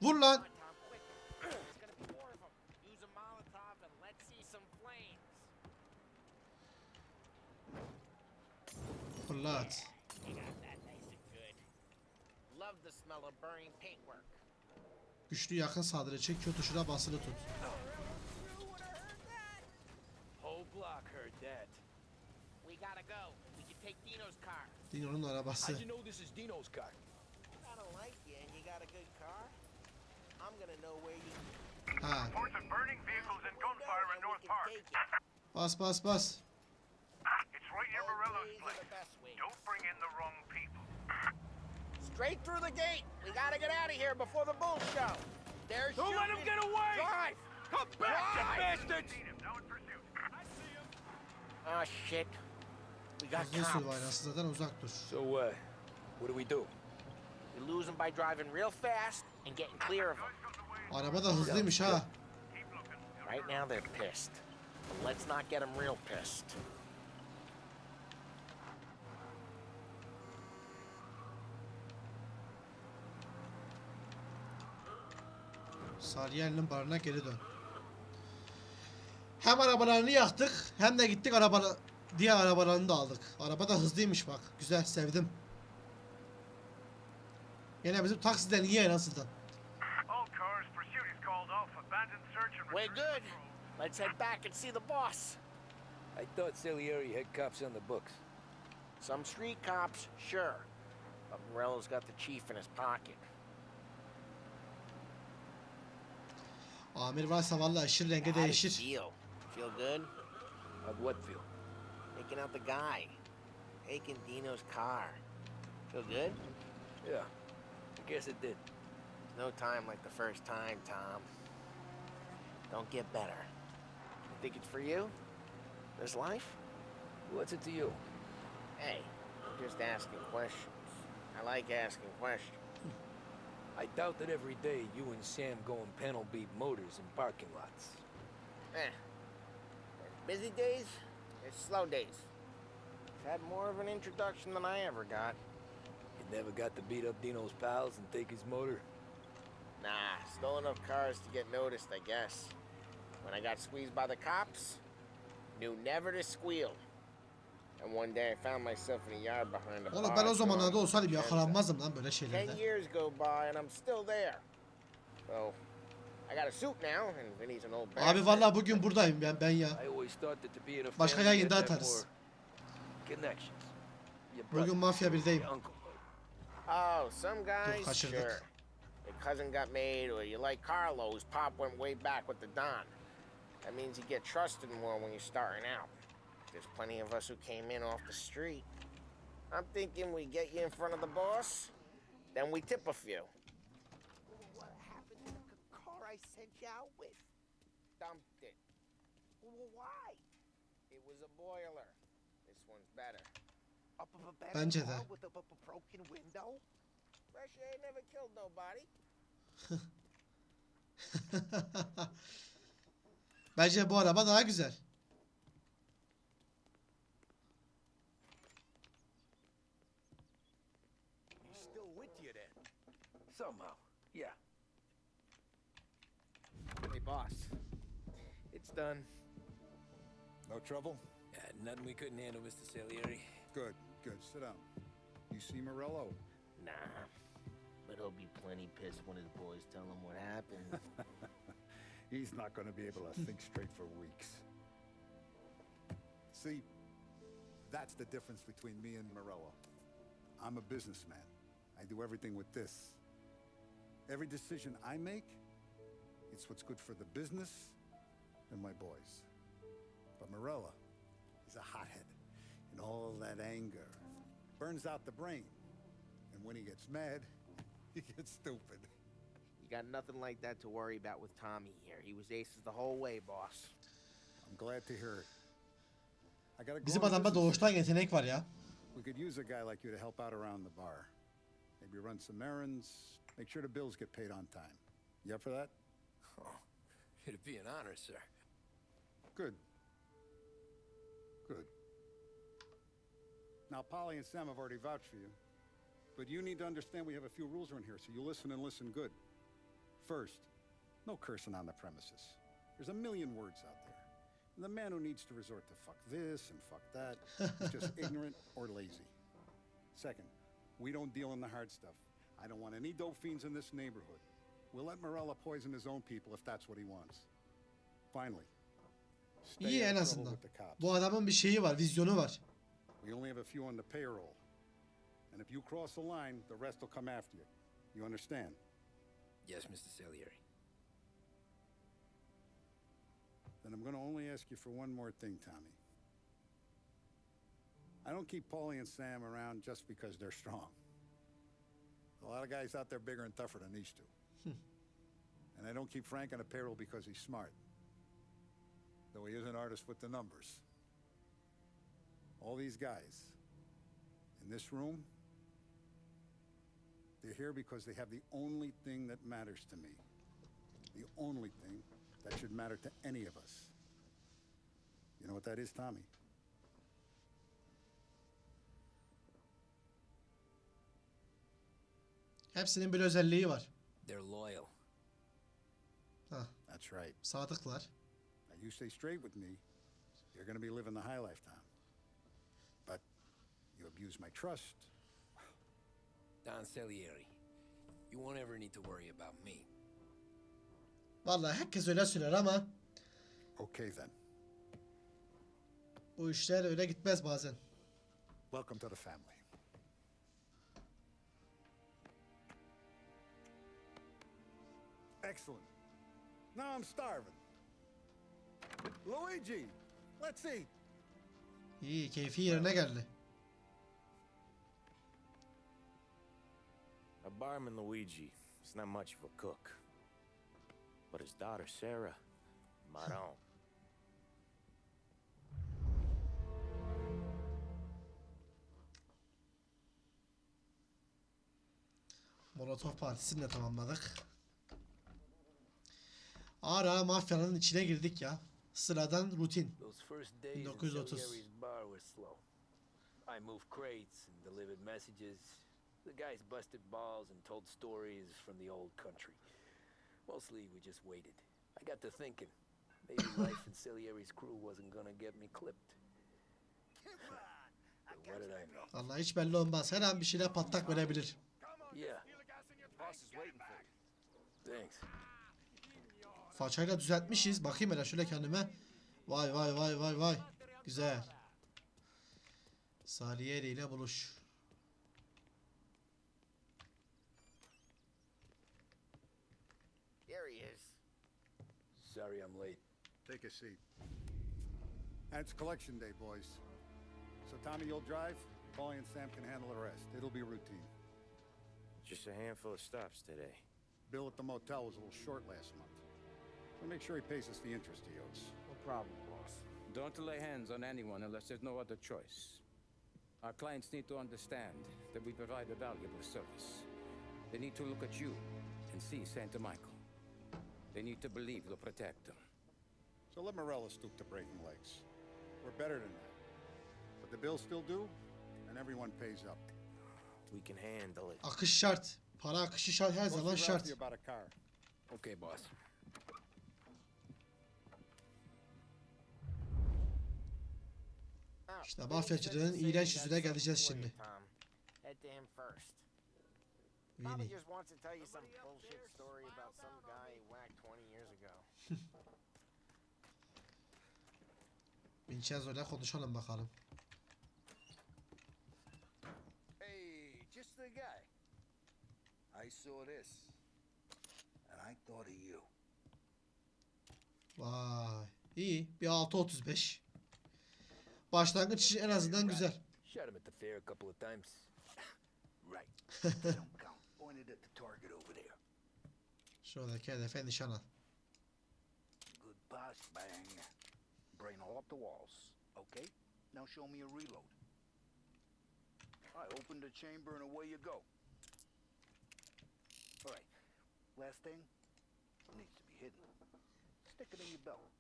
Vur lan. Come on, Tom, quick. There's gonna be more of them. Use a Molotov and let's see some flames. Fırlat. You got that nice and good. Love the smell of burning paintwork. Güçlü yakın saldırı çek. Q tuşuna basılı tut. Whole block heard that. We gotta go. We can take Dino's car. Dino'nun arabası. How'd you know this is Dino's car? If I don't like you and you got a good car, I'm gonna know where you Ha. Reports of burning vehicles and gunfire in North Park. take it. Bas bas bas. It's right near Both Morello's ways are place. the best ways. Don't bring in the wrong people. Straight through the gate. We gotta get out of here before the boom show. They're Don't let him shooting. get away! Drive! Come back, you Drive! bastards! Seen him, now in pursuit. I see him. Oh shit. We got Hızlı sür cops. aynasından uzak dur. So, what do we do? We lose them by driving real fast and getting clear of them. Araba da hızlıymış ha. Keep looking. Right now they're pissed. But let's not get them real pissed. Sarıyer'in barına geri dön. Hem arabalarını yaktık hem de gittik diğer arabalarını da aldık. Araba da hızlıymış bak. Güzel, sevdim. Yine bizim taksiden iyi en azından. All cars, pursuit is called off. Abandoned search and We're return good. patrol. Let's head back and see the boss. I thought Salieri had cops on the books. Some street cops, sure. But Morello's got the chief in his pocket. Amir varsa vallahi ışır rengi How does değişir. it feel? Feel good? How'd what feel? Taking out the guy. Taking Dino's car. Feel good? Yeah, I guess it did. No time like the first time, Tom. Don't get better. You think it's for you? This life? What's it to you? Hey, I'm just asking questions. I like asking questions. I doubt that every day you and Sam go and panel beat motors in parking lots. There's busy days, there's slow days. I've had more of an introduction than I ever got. You never got to beat up Dino's pals and take his motor? Nah, stole enough cars to get noticed, I guess. When I got squeezed by the cops, Knew never to squeal. And one day I found myself in a yard behind a bar. Oğlum ben o zamanlarda olsaydım yakalanmazdım lan böyle 10 şeylerde. years go by and I'm still there. So I got a suit now and Vinny's an old bastard. Abi vallahi bugün buradayım ben ya. I always thought that to be in a Başka family, yayında you'd have atarız. more connections. Your brother, Bugün Mafya 1'deyim. your uncle. Oh, some guys, kaçırdık. sure. Your cousin got made, or you like Carlos, Pop went way back with the Don. That means you get trusted more when you're starting out. There's plenty of us who came in off the street. I'm thinking we get you in front of the boss, then we tip a few. What happened to the car I sent you out with? Dumped it. Well, why? It was a boiler. This one's better. Bence de. With a broken window? Fresh air never killed nobody. Bence bu araba daha güzel. He's still with you then? Somehow, yeah. Hey, boss. It's done. No trouble? Nothing we couldn't handle, Mr. Salieri. Good, good. Sit down. You see Morello? Nah, but he'll be plenty pissed when his boys tell him what happened. He's not going to be able to think straight for weeks. See, that's the difference between me and Morello. I'm a businessman. I do everything with this. Every decision I make, it's what's good for the business and my boys. But Morello, he's a hothead. And all that anger burns out the brain. And when he gets mad, he gets stupid. You got nothing like that to worry about with Tommy here. He was aces the whole way, boss. I'm glad to hear it. I gotta go Bizim on adamda business. doğuştan yetenek var ya. We could use a guy like you to help out around the bar. Maybe run some errands, make sure the bills get paid on time. You up for that? Oh, it'd be an honor, sir. Good. Good. Now, Polly and Sam have already vouched for you. But you need to understand we have a few rules around here, so you listen and listen good. First, no cursing on the premises. There's a million words out there. And the man who needs to resort to fuck this and fuck that is just ignorant or lazy. Second, we don't deal in the hard stuff. I don't want any dope fiends in this neighborhood. We'll let Morella poison his own people if that's what he wants. Finally, stay İyi out en of trouble azından. with the cops. Bu adamın bir şeyi var, vizyonu var. We only have a few on the payroll. And if you cross the line, the rest will come after you. You understand? Yes, Mr. Salieri. Then I'm going to only ask you for one more thing, Tommy. I don't keep Paulie and Sam around just because they're strong. A lot of guys out there bigger and tougher than these two. And I don't keep Frank on a payroll because he's smart. Though he is an artist with the numbers. All these guys in this room, they're here because they have the only thing that matters to me. The only thing that should matter to any of us. You know what that is, Tommy? Hepsinin bir özelliği var. They're loyal. Hah, That's right. sadıklar. Now you stay straight with me, you're going to be living the high life, Tom. But you abuse my trust. Don Salieri, you won't ever need to worry about me. Vallahi herkes öyle söyler ama Okay then. bu işler öyle gitmez bazen. Welcome to the family. Excellent. Now I'm starving. Luigi, let's eat. İyi, keyfi yerine geldi. A barman Luigi is not much of a cook. But his daughter Sarah, Maron. Molotov partisini de tamamladık. Ara mafyanın içine girdik ya. Sıradan rutin. Those first days in 1930. Salieri's bar were slow. I moved crates and delivered messages. The guys busted balls and told stories from the old country. Mostly we just waited. I got to thinking, Maybe life in Salieri's crew wasn't gonna get me clipped. But what did I know? Vallahi hiç belli olmaz. Her an bir şeyler patlak verebilir. Yeah. Boss is waiting for you. Thanks. Façayla düzeltmişiz. Bakayım hele şöyle kendime. Vay vay vay vay vay. Güzel. Salieri ile buluş. There he is. Sorry I'm late. Take a seat. And it's collection day, boys. So Tommy, you'll drive. Paulie and Sam can handle the rest. It'll be routine. Just a handful of stops today. Bill at the motel was a little short last month. So make sure he pays us the interest he owes. No problem, boss. Don't lay hands on anyone unless there's no other choice. Our clients need to understand that we provide a valuable service. They need to look at you and see Santa Michael. They need to believe you'll protect them. So let Morella stoop to breaking legs. We're better than that. But the bill's still due, and everyone pays up. We can handle it. Akış şart. Para akışı şart, her zaman What's şart. about a car? Okay, boss. İşte mafyacılığın iğrenç yüzüne geleceğiz şimdi. Head to him first. Vini. Probably just wants to tell you some bullshit story about some guy he whacked 20 years ago. Vincenzo'yla konuşalım bakalım. Hey, just the guy. I saw this, and I thought of you. Vay. İyi. Bir 6.35. Başlangıç için en azından güzel. Shot him at the fair a couple of times. Right. Don't count. Pointed at the target over there. Şuradaki hedefe nişan al. Good pass, bang. Brain all up the walls. Okay? Now show me a reload. I open the chamber and away you go. All right. Last thing needs to be hidden. Stick it in your belt.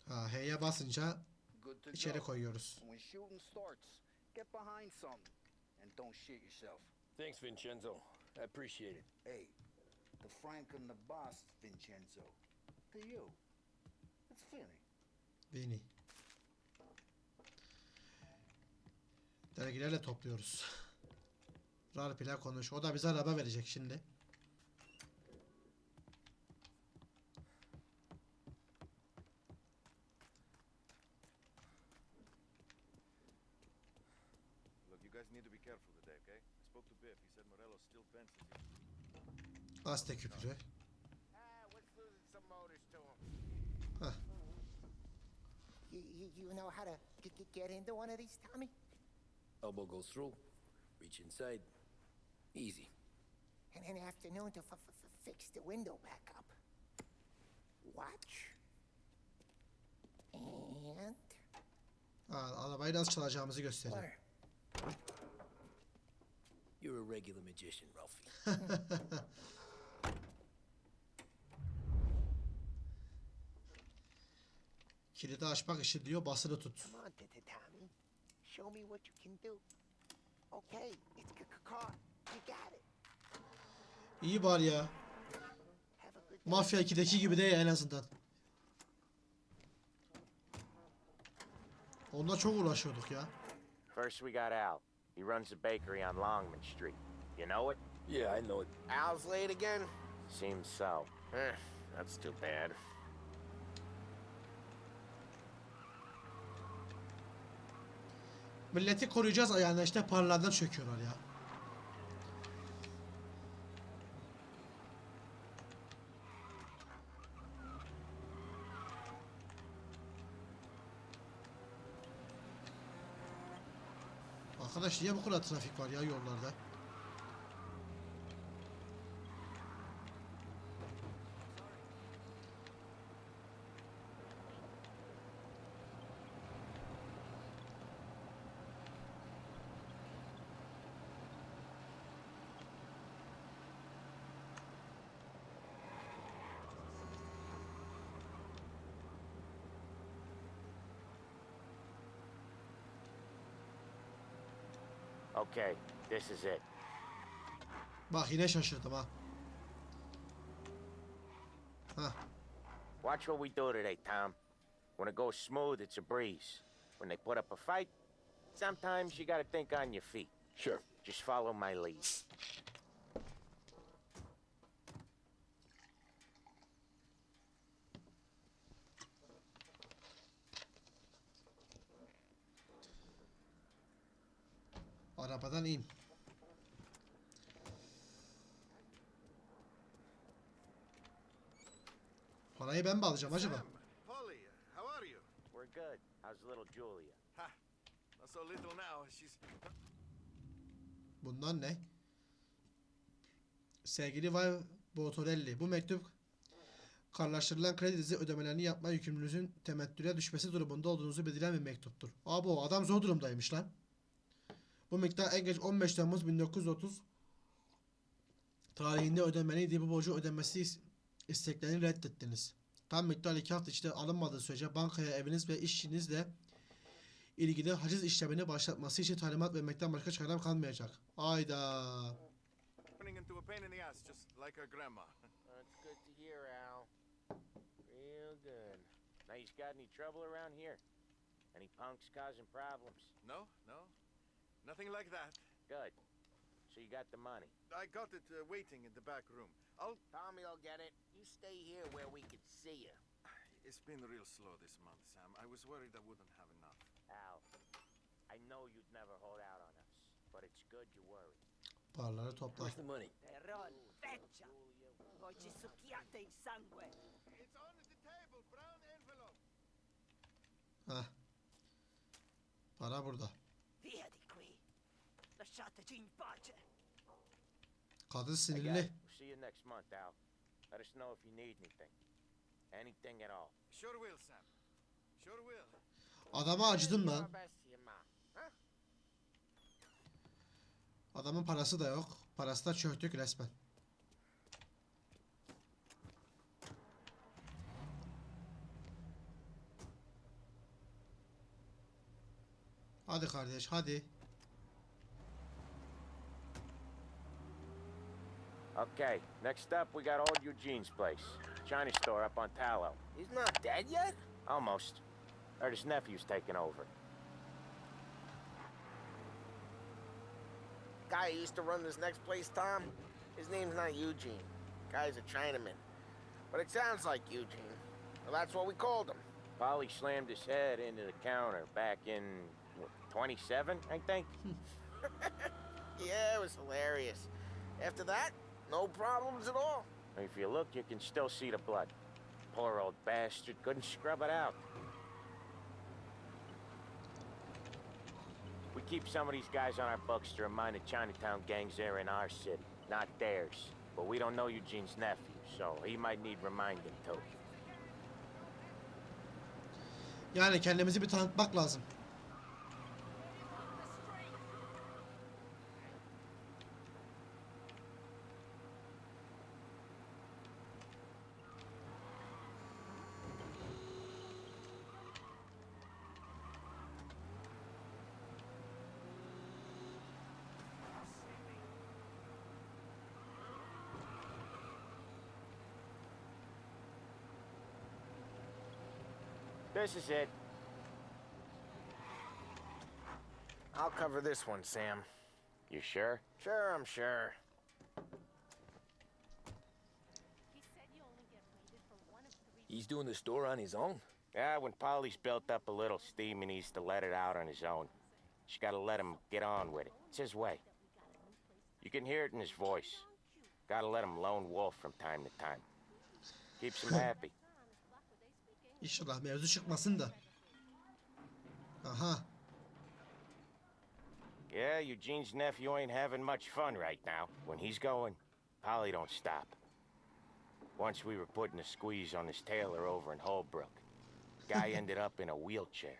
Ha, H'ye basınca Good to içeri go. koyuyoruz. When shooting starts, get behind something and don't shit yourself. Thanks, Vincenzo. I appreciate it. Hey, the Frank and the boss, Vincenzo. To you. It's funny. Vini. Dergilerle topluyoruz. Ralph ile konuş. O da bize araba verecek şimdi. Look, you guys need to be careful today, okay? I spoke to Biff. He said Morello still fences you. Gazete küpürü. What's losing some motors to him? Hah. You know how to get into one of these, Tommy? Elbow goes through. Reach inside. Easy. And in the afternoon to fix the window back up. Watch. And... Ha, arabayı nasıl çalacağımızı gösteriyor. Learn. You're a regular magician, Ralphie. Kilidi açmak için diyor, basılı tut. Come on, Tommy. Show me what you can do. Okay, it's car. You got it. İyi bari ya. Have a good day. Mafya 2'deki gibi değil en azından. Onunla çok uğraşıyorduk ya. First we got Al. He runs the bakery on Longman Street. You know it? Yeah, I know it. Al's late again? Seems so. That's too bad. Milleti koruyacağız ayağına, işte paralardan çöküyorlar ya. Arkadaş niye bu kadar trafik var ya yollarda? Okay, this is it. Bak yine şaşırdım ha. Hah. Watch what we do today, Tom. When it goes smooth, it's a breeze. When they put up a fight, sometimes you gotta think on your feet. Sure. Just follow my lead. Arabadan in. Parayı ben mi alacağım acaba? Polly, how are you? We're good. How's little Julia? Ha, not so little now. She's... Bundan ne? Sevgili Vay Botorelli, bu mektup kararlaştırılan kredi dizi ödemelerini yapma yükümlülüğünüzün temettüle düşmesi durumunda olduğunuzu bildiren bir mektuptur. Abo, adam zor durumdaymış lan. Bu miktar en geç 15 Temmuz 1930 tarihinde ödemeliydi. Bu borcu ödemesi isteklerini reddettiniz. Tam miktar 2 hafta içinde alınmadığı sürece bankaya eviniz ve işinizle ilgili haciz işlemini başlatması için talimat vermekten başka çarem kalmayacak. Ayda. Turning into a pain in the ass, just like her grandma. That's good to hear, Al. Real good. Now, you got any trouble around here? Any punks causing problems? No, no. Nothing like that. Good. So you got the money? I got it waiting in the back room. Tommy'll get it. You stay here where we can see you. It's been real slow this month, Sam. I was worried I wouldn't have enough. Al, I know you'd never hold out on us, but it's good you worry. Paraları topla. Where's the money? Terron, feccia. Poi ci succhiate il sangue. It's on the table, brown envelope. Heh. Para burada. Via di qui. Lasciateci in pace. Kadın I got sinirli. it. We'll see you next month, Al. Let us know if you need anything. Anything at all. Sure will, Sam. Sure will. Adama acıdım lan. Your best, you ma. Huh? Adamın parası da yok. Parası da çöktük resmen. Hadi kardeş, hadi. Okay, next up we got old Eugene's place. China store up on Tallow. He's not dead yet? Almost. Heard his nephew's taking over. Guy who used to run this next place, Tom? His name's not Eugene. Guy's a Chinaman. But it sounds like Eugene. Well, that's what we called him. Polly slammed his head into the counter back in, what, 27, I think? Yeah, it was hilarious. After that, no problems at all. If you look, you can still see the blood. Poor old bastard couldn't scrub it out. We keep some of these guys on our books to remind the Chinatown gangs they're in our city, not theirs. But we don't know Eugene's nephew, so he might need reminding too. Yani kendimizi bir tanıtmak lazım. This is it. I'll cover this one, Sam. You sure? Sure, I'm sure. He said you only get rated for one of 3. He's doing the store on his own? Yeah, when Polly's built up a little steam, he needs to let it out on his own. Just gotta let him get on with it. It's his way. You can hear it in his voice. Gotta let him lone wolf from time to time. Keeps him happy. İnşallah mevzu çıkmasın da. Aha. Yeah, Eugene's nephew ain't having much fun right now. When he's going, Polly don't stop. Once we were putting a squeeze on this tailor over in Holbrook. Guy ended up in a wheelchair.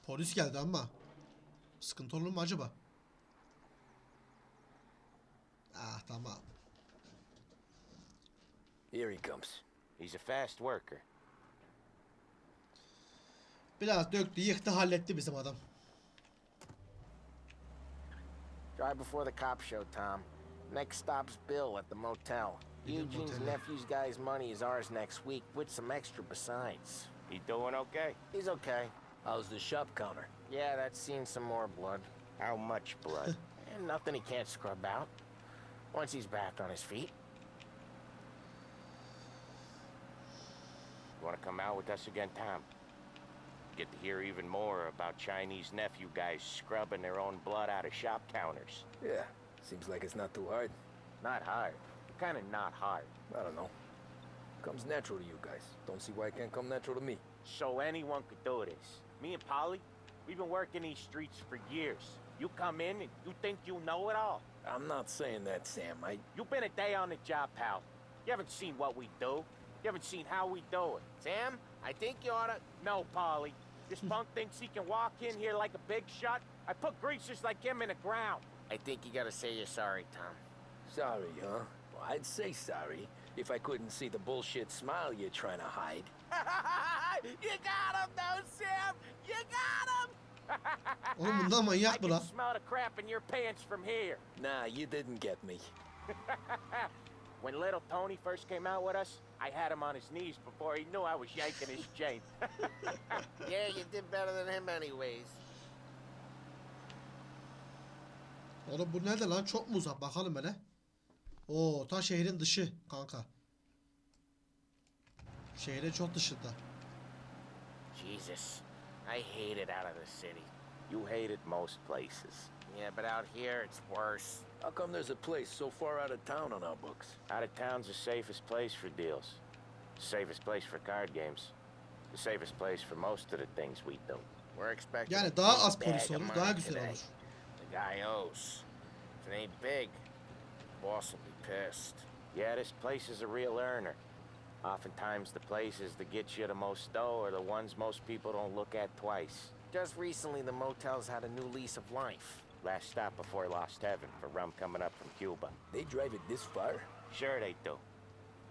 Polis geldi ama. Sıkıntı olur mu acaba? Ah, tamam. Here he comes. He's a fast worker. Biraz döktü, yıktı, halletti bizim adam. Drive before the cops show, Tom. Next stop's Bill at the motel. Eugene's nephew's guy's money is ours next week, with some extra besides. He doing okay? He's okay. How's the shop counter? Yeah, that's seen some more blood. How much blood? And nothing he can't scrub out. Once he's back on his feet. You want to come out with us again, Tom? Get to hear even more about Chinese nephew guys scrubbing their own blood out of shop counters. Yeah, seems like it's not too hard. Not hard. Kind of not hard. I don't know. Comes natural to you guys. Don't see why it can't come natural to me. So anyone could do this. Me and Polly, we've been working these streets for years. You come in and you think you know it all. I'm not saying that, Sam. You've been a day on the job, pal. You haven't seen what we do. You haven't seen how we do it. Sam, I think you oughta... No, Polly. This punk thinks he can walk in here like a big shot. I put greasers like him in the ground. I think you gotta say you're sorry, Tom. Sorry, huh? Well, I'd say sorry if I couldn't see the bullshit smile you're trying to hide. You got him, though, Sam! You got him! Oğlum bundan manyak mı lan? I can smell the crap in your pants from here. Nah, you didn't get me. When little Tony first came out with us, I had him on his knees before he knew I was yanking his chain. Yeah, you did better than him anyways. Oğlum bu nerede lan? Çok mu uzak? Bakalım hele. Oo, ta şehrin dışı kanka. Şehrin çok dışında. Jesus, I hate it out of the city. You hate it most places. Yeah, but out here it's worse. How come there's a place so far out of town on our books? Out of town's the safest place for deals. The safest place for card games. The safest place for most of the things we do. We're expecting Yani a daha big az polis bag of olur, money daha güzel today. olur. The guy owes. If it ain't big, boss will be pissed. Yeah, this place is a real earner. Oftentimes the places that get you the most dough are the ones most people don't look at twice. Just recently, the motel's had a new lease of life. Last stop before Lost Heaven for rum coming up from Cuba. They drive it this far? Sure they do.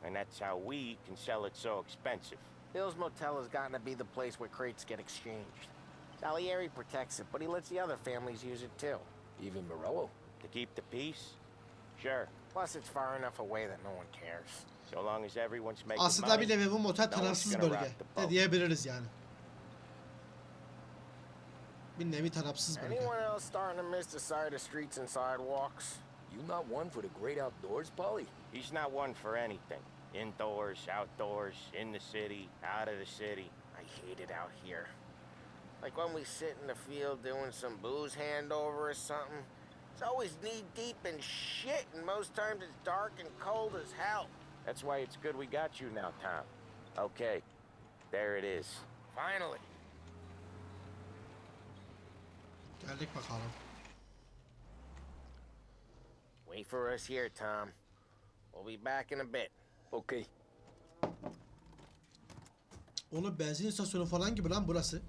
And that's how we can sell it so expensive. Bill's Motel has gotten to be the place where crates get exchanged. Salieri protects it, but he lets the other families use it too. Even Morello? To keep the peace? Sure. Plus, it's far enough away that no one cares. So long as everyone's making Aslında money, bir nevi bu motel no one's tarafsız gonna bölge rock the de boat. diyebiliriz yani. Bir nevi tarafsız bölge. Anyone else starting to miss the sight of streets and sidewalks? You not one for the great outdoors, Polly? He's not one for anything. Indoors, outdoors, in the city, out of the city. I hate it out here. Like when we sit in the field doing some booze handover or something. It's always knee-deep in shit, and most times it's dark and cold as hell. That's why it's good we got you now, Tom. Okay, there it is. Finally. Geldik bakalım. Wait for us here, Tom. We'll be back in a bit. Okay. Oğlum benzin istasyonu falan gibi lan burası.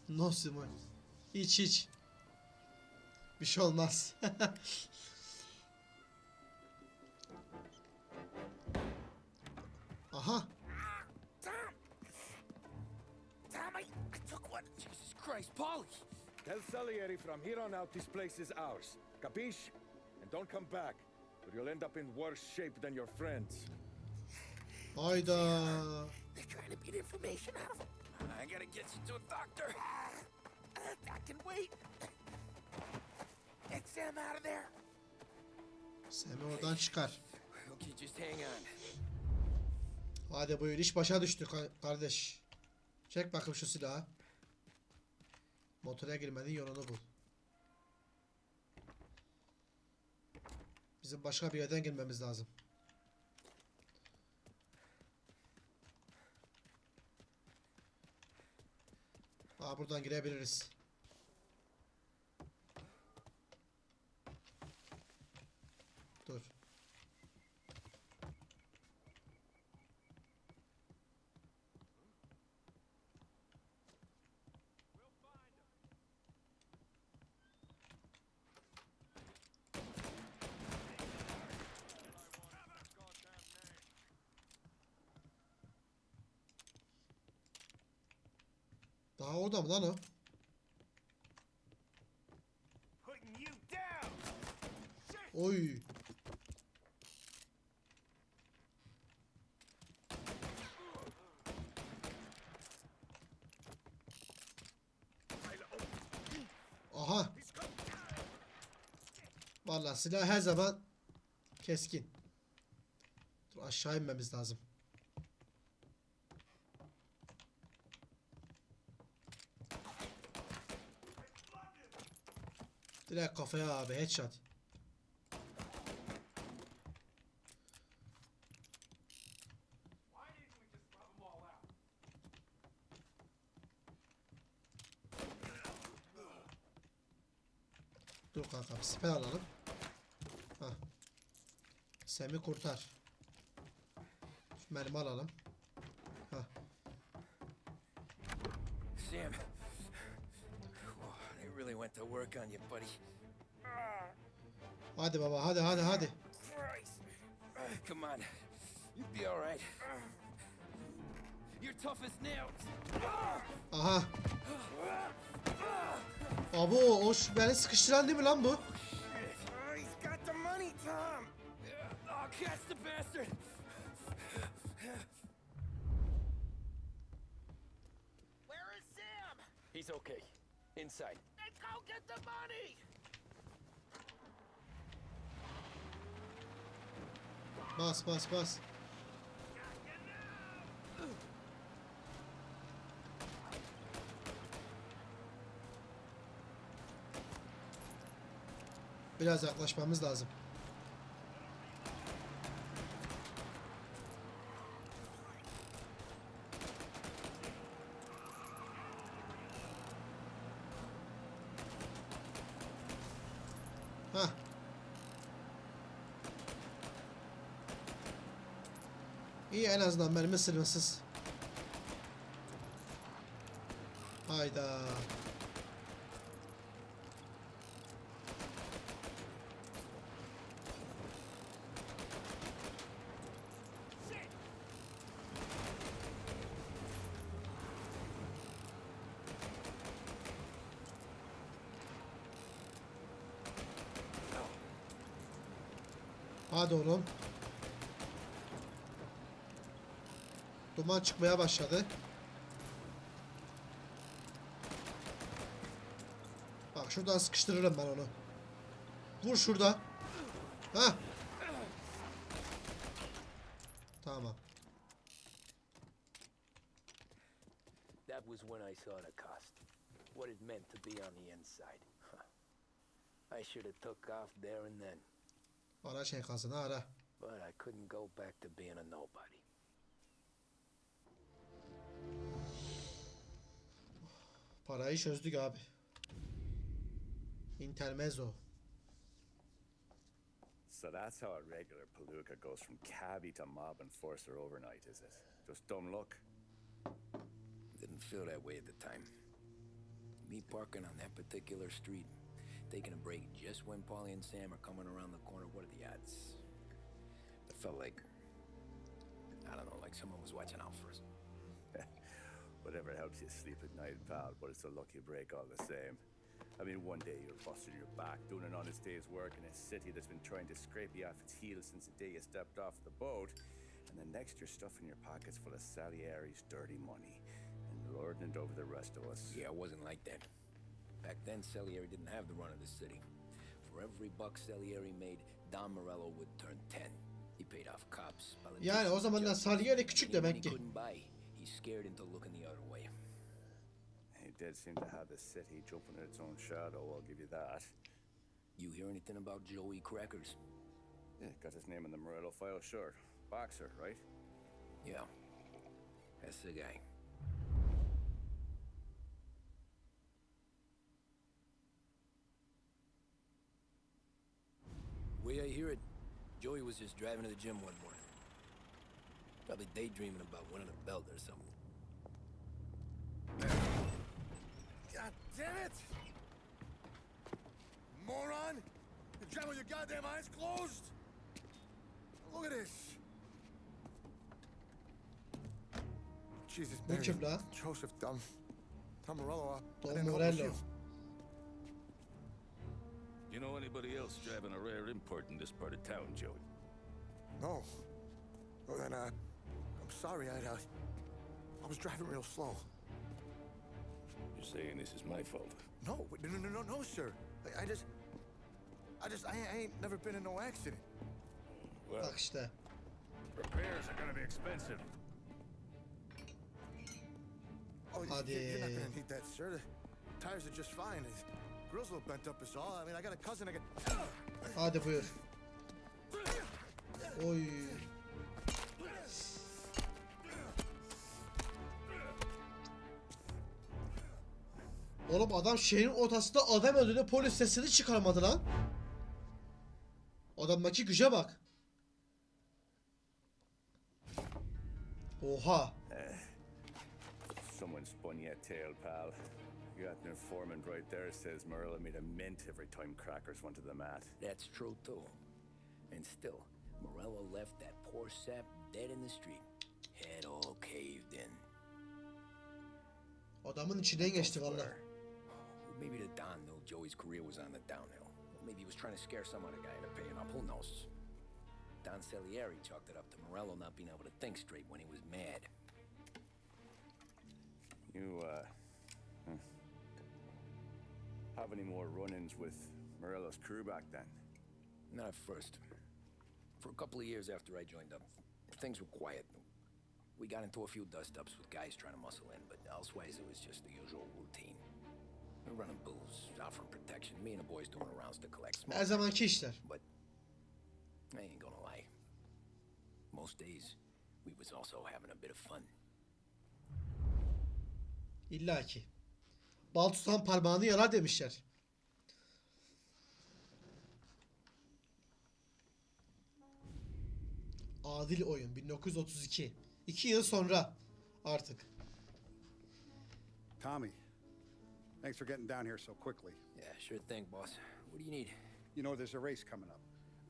No Simon. Hiç. Bir şey olmaz. Aha. Tom, I took one. Jesus Christ, Polly! Tell Salieri from here on out this place is ours. Capiche? And don't come back, or you'll end up in worse shape than your friends. Hayda. They're trying to beat information out of him. I gotta get you to a doctor. I can wait. Get Sam out of there. Sam'i oradan çıkar. Okay, just hang on. Hadi buyur, iş başa düştü kardeş. Çek bakayım şu silahı. Motora girmenin yolunu bul. Bizim başka bir yerden girmemiz lazım. Aa, buradan girebiliriz. Dur. Daha orada mı lan o? Putting you down. Oy. Aha. Vallahi silah her zaman keskin. Dur aşağı inmemiz lazım. Direkt kafaya abi, headshot. Dur kanka, siper alalım. Hah. Sem'i kurtar. Şu mermi alalım. Hah. Sam. They really went to work on you, buddy. Hadi baba, hadi. Come on. You'll be all right. You're tough as nails. Aha. Abo, o beni sıkıştıran değil mi lan bu? He's got the money, Tom. Oh, catch the bastard. Where is Sam? He's okay. Inside. Then go get the money! Bas. Biraz yaklaşmamız lazım. Hah. İyi, en azından mermi sınırsız. Hayda. Hadi oğlum. Duman çıkmaya başladı. Bak şuradan sıkıştırırım ben onu. Vur şurada. Ha. Tamam. That was when I saw the cost. What it meant to be on the inside. I should have took off there and then. Ara enkazını ara. But I couldn't go back to being a nobody. Parayı çözdük abi. Intermezzo. So that's how a regular palooka goes from cabbie to mob enforcer overnight, is it? Just dumb luck? Didn't feel that way at the time. Me parking on that particular street, taking a break just when Paulie and Sam are coming around the corner. What are the odds? It felt like, I don't know, like someone was watching out for us. Whatever helps you sleep at night, pal, but it's a lucky break all the same. I mean, one day you're busting your back, doing an honest day's work in a city that's been trying to scrape you off its heels since the day you stepped off the boat, and the next you're stuffing your pockets full of Salieri's dirty money and lording it over the rest of us. Yeah, it wasn't like that. Back then, Salieri didn't have the run of the city. For every buck Salieri made, Don Morello would turn 10. He paid off cops. Yani o zamanlar Salieri küçük demek ki. He scared into looking the other way. He did seem to have the city jumping at its own shadow, I'll give you that. You hear anything about Joey Crackers? Yeah, got his name in the Morello file, sure. Boxer, right? Yeah, that's the guy. Way I hear it, Joey was just driving to the gym one morning. Probably daydreaming about winning a belt or something. God damn it! Moron! You're driving with your goddamn eyes closed? Look at this! Jesus, Bu kim la? Joseph Tom Morello. Tom Morello. You know anybody else driving a rare import in this part of town, Joey? No. Well then, I'm sorry, I was driving real slow. You're saying this is my fault? No, no, sir. I ain't never been in no accident. Well, Bak işte. repairs are gonna be expensive. Oh, Hadi. you're not gonna need that, sir. The tires are just fine. The grill's a little bent up is all. I mean, I got a cousin I can... Hadi buyur. Oy. Oğlum adam şehrin ortasında adam öldüğünde polis sesini çıkarmadı lan. Adamdaki güce bak. Oha. Someone spun you a tale, pal. You got an informant right there says Marilla made a mint every time crackers went to the mat. That's true, too. And still, Morello left that poor sap dead in the street. Head all caved in. Adamın içinden geçti valla. Maybe the Don knew Joey's career was on the downhill. Maybe he was trying to scare some other guy into paying up. Who knows? Don Salieri chalked it up to Morello not being able to think straight when he was mad. You, have any more run-ins with Morello's crew back then? Not at first. For a couple of years after I joined up, things were quiet. We got into a few dust-ups with guys trying to muscle in, but elsewise it was just the usual routine. We're running booze, offering protection, me and the boys doing rounds to collect smoke. Her zamanki işler. But I ain't gonna lie. Most days, we was also having a bit of fun. İlla ki. Bal tutan parmağını yalar demişler. Adil oyun 1932. 2 yıl sonra artık. Tommy, thanks for getting down here so quickly. Yeah, sure thing, boss. What do you need? You know there's a race coming up.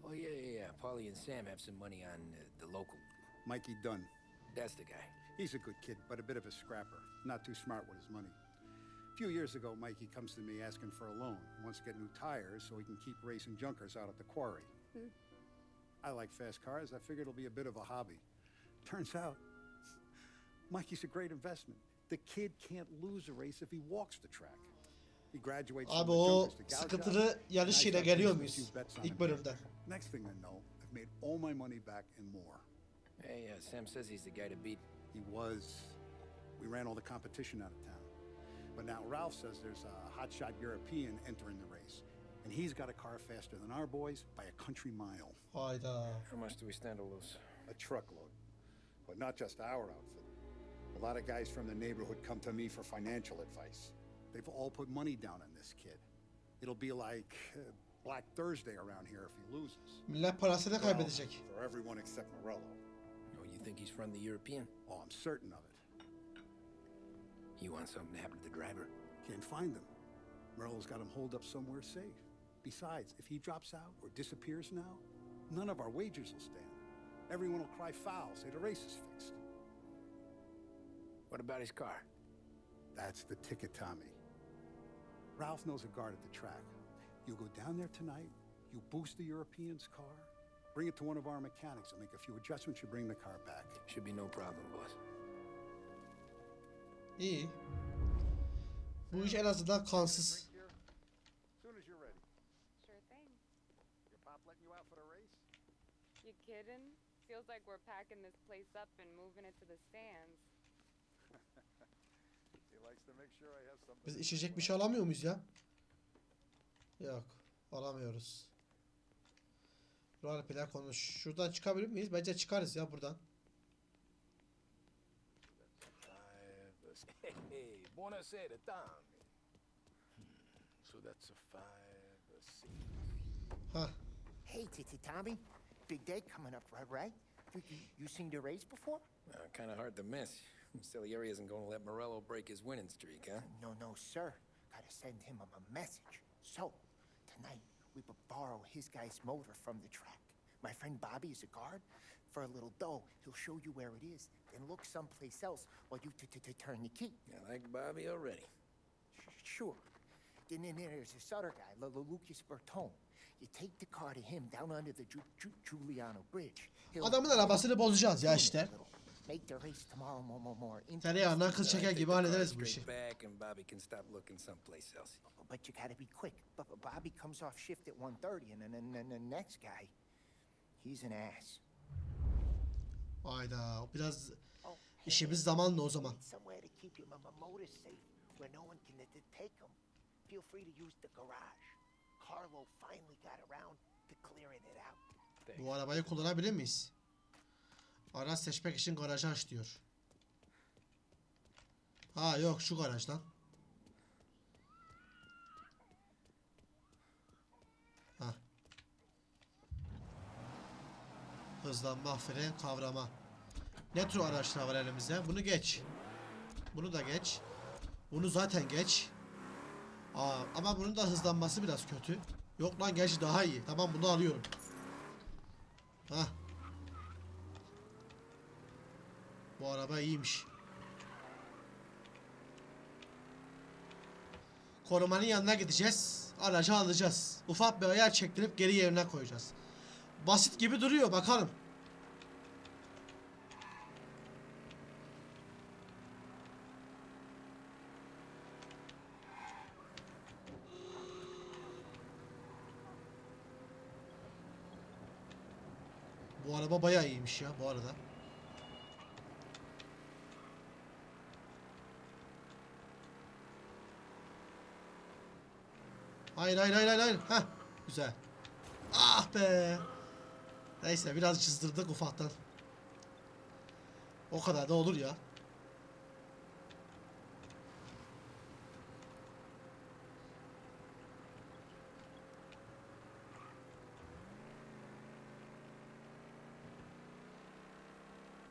Oh, yeah. Paulie and Sam have some money on the local. Mikey Dunn. That's the guy. He's a good kid, but a bit of a scrapper. Not too smart with his money. A few years ago, Mikey comes to me asking for a loan. He wants to get new tires so he can keep racing junkers out at the quarry. I like fast cars. I figured it'll be a bit of a hobby. Turns out, Mikey's a great investment. The kid can't lose a race if he walks the track. He graduates Abi from the o junkers to gouge sıkıntılı out, and I yarışıyla start geliyor placing a muyuz? few bets on İlk him. bölümden. Next thing I know, I've made all my money back and more. Hey, Sam says he's the guy to beat. He was. We ran all the competition out of town. But now Ralph says there's a hotshot European entering the race. And he's got a car faster than our boys by a country mile. Hayda. How much do we stand to lose? A truckload. But not just our outfit. A lot of guys from the neighborhood come to me for financial advice. They've all put money down on this kid. It'll be like Black Thursday around here if he loses. Millet parasını kaybedecek. For everyone except Morello. Oh, you think he's from the European? Oh, I'm certain of it. You want something to happen to the driver? Can't find him. Morello's got him holed up somewhere safe. Besides, if he drops out or disappears now, none of our wagers will stand. Everyone will cry foul, say the race is fixed. What about his car? That's the ticket, Tommy. Ralph knows a guard at the track. You go down there tonight, you boost the European's car, bring it to one of our mechanics, and make a few adjustments, you bring the car back. Should be no problem, boss. İyi. Bu iş en azından kansız. As soon as you're ready. Sure thing. Your pop letting you out for the race? You kidding? Feels like we're packing this place up and moving it to the stands. He likes to make sure I have something. Biz içecek bir şey alamıyor muyuz ya? Yok. Alamıyoruz. Roleplay konuş. Şuradan çıkabilir miyiz? Bence çıkarız ya buradan. Hey, buonasera, Tommy. So that's a 5, a 6. Ha. Hey, Tommy. Big day coming up, right? You seen the race before? Kind of hard to miss. Salieri isn't going to let Morello break his winning streak, huh? No, sir. Gotta send him a message. So, tonight, we will borrow his guy's motor from the track. My friend Bobby is a guard. For a little dough, he'll show you where it is, then look someplace else while you turn the key. I like Bobby already. Sure. And then there's this other guy, Lucas Bertone. You take the car to him down under the Giuliano Bridge. Adamın arabasını bozacağız ya işte. Make the race tomorrow more Tereyağından kız çeker gibi hallederiz bu işi. Back and Bobby can stop looking someplace else. But you gotta be quick. Bobby comes off shift at 1:30, and then the next guy, he's an ass. Hayda, o biraz işimiz zamanla o zaman. Somewhere to keep your motor safe, where no one can take them. Feel free to use the garage. Carlo finally got around to clearing it out. Bu arabayı kullanabilir miyiz? Araç seçmek için garajı aç diyor. Ha yok, şu garajdan. Ha. Hızlanma, fren, kavrama. Ne tür araçlar var elimizde? Bunu geç. Bunu da geç. Bunu zaten geç. Ama bunun da hızlanması biraz kötü. Yok lan, gerçi daha iyi. Tamam, bunu alıyorum. Hah. Bu araba iyiymiş. Korumanın yanına gideceğiz. Aracı alacağız. Ufak bir ayar çektirip geri yerine koyacağız. Basit gibi duruyor, bakalım. Bu araba bayağı iyiymiş ya bu arada. Hayır. Heh, güzel. Ah be. Neyse, biraz çizdırdık ufaktan. O kadar da olur ya.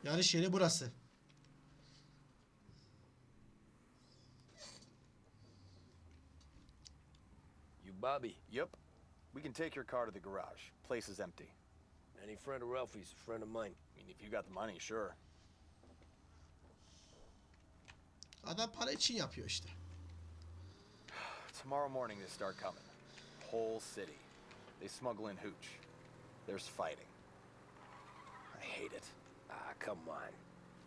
Yarış yeri burası. Bobby. Yep. We can take your car to the garage. Place is empty. Any friend of Ralphie's, a friend of mine. I mean, if you got the money, sure. Adam para için yapıyor işte. Tomorrow morning they start coming. Whole city. They smuggle in hooch. There's fighting. I hate it. Ah, come on.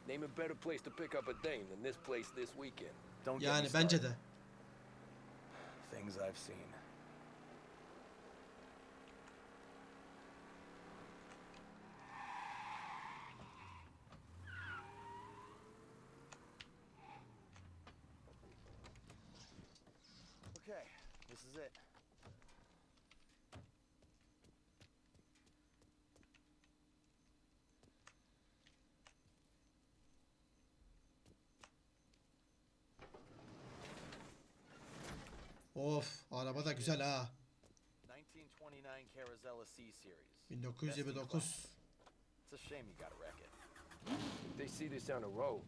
Name a better place to pick up a dame than this place this weekend. Don't get Yani me bence started. de. Things I've seen. Okay, this is it. Of, araba da güzel ha. 1929 Carousel C series. 1929. It's a shame you gotta wreck it. If they see this on the road,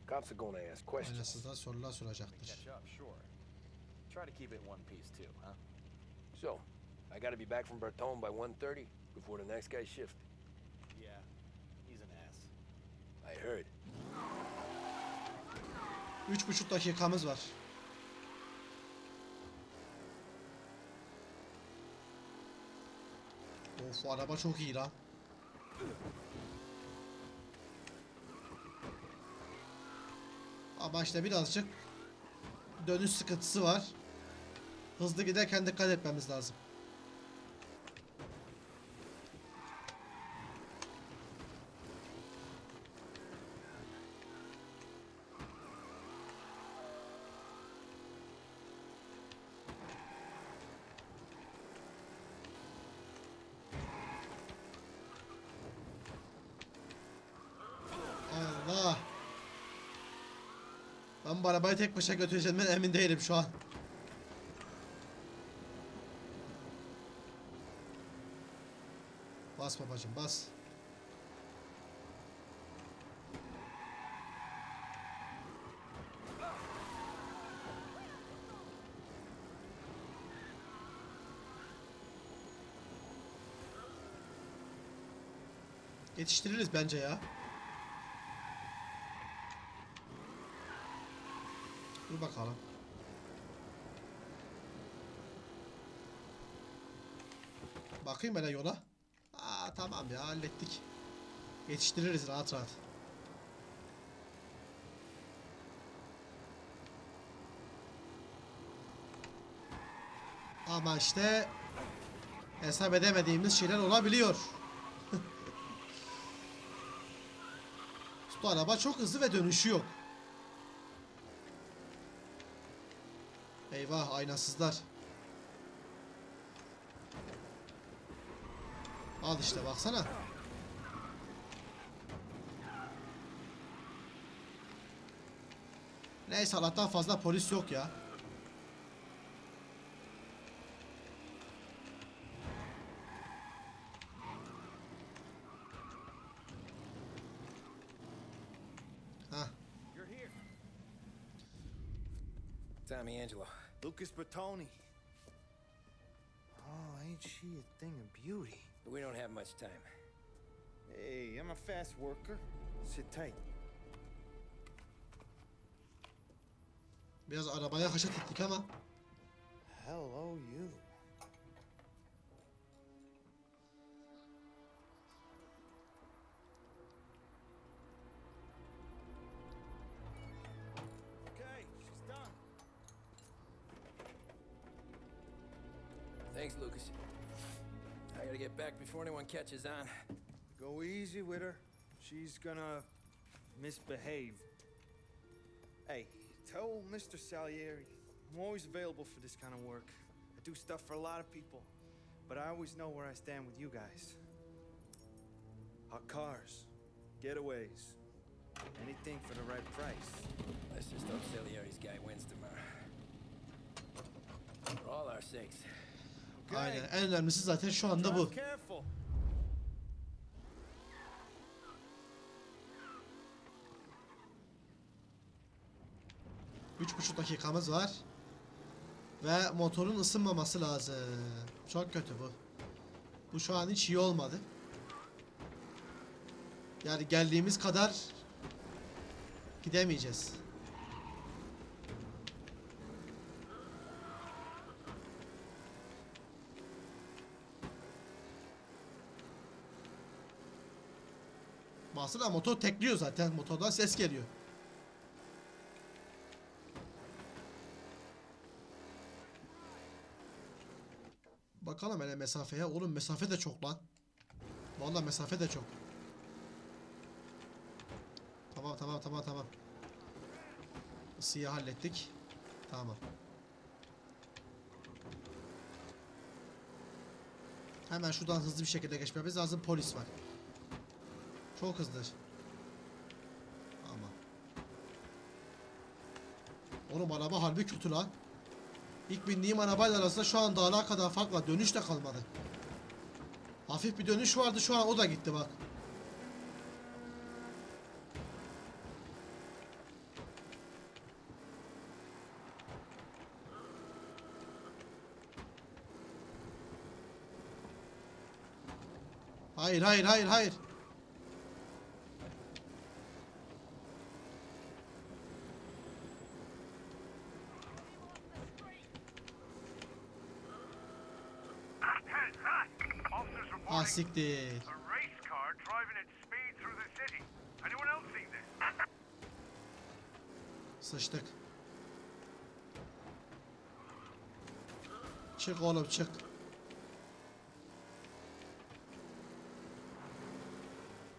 cops are gonna ask questions. Aynasından sorular Let me soracaktır. catch up, sure. Try to keep it in one piece too, huh? So, I gotta be back from Bertone by 1:30 before the next guy shift. Yeah, he's an ass. I heard. 3,5 dakikamız var. Of, araba çok iyi lan. Ama işte birazcık dönüş sıkıntısı var. Hızlı giderken dikkat etmemiz lazım. Allah. Ben bu arabayı tek başına götüreceğimden emin değilim şu an. Bas babacım, bas. Yetiştiririz bence ya. Dur bakalım. Bakayım hele yola. Aa tamam ya, hallettik. Yetiştiririz rahat rahat. Ama işte hesap edemediğimiz şeyler olabiliyor. Bu araba çok hızlı ve dönüşü yok. Eyvah, aynasızlar. Al işte, baksana. Neyse, Allah'tan fazla polis yok ya. Tommy Angelo. Lucas Bertoni. Oh, ain't she a thing of beauty? We don't have much time. Hey, I'm a fast worker. Sit tight. Biraz arabaya haşat ettik ama. Hello, you. Okay, she's done. Thanks, Lucas. I gotta get back before anyone catches on. Go easy with her. She's gonna misbehave. Hey, tell Mr. Salieri I'm always available for this kind of work. I do stuff for a lot of people, but I always know where I stand with you guys. Hot cars, getaways, anything for the right price. Let's just hope Salieri's guy wins tomorrow. For all our sakes. Aynen, en önemlisi zaten şu anda bu. Careful. Üç buçuk dakikamız var. Ve motorun ısınmaması lazım. Çok kötü bu. Bu şu an hiç iyi olmadı. Yani geldiğimiz kadar gidemeyeceğiz. Baksana, motor tekliyor zaten. Motordan ses geliyor. Bakalım hele mesafeye. Oğlum mesafe de çok lan. Vallahi mesafe de çok. Tamam. Isıyı hallettik. Tamam. Hemen şuradan hızlı bir şekilde geçmemiz lazım. Polis var. Çok hızlı. Tamam. Oğlum araba harbi kötü lan. İlk bindiğim arabayla arasında şu an dağlar kadar fark var. Dönüş de kalmadı. Hafif bir dönüş vardı, şu an o da gitti bak. Hayır. Ah siktir. A race car driving at speed through the city. Anyone else seen this? Sıçtık. Çık oğlum, çık.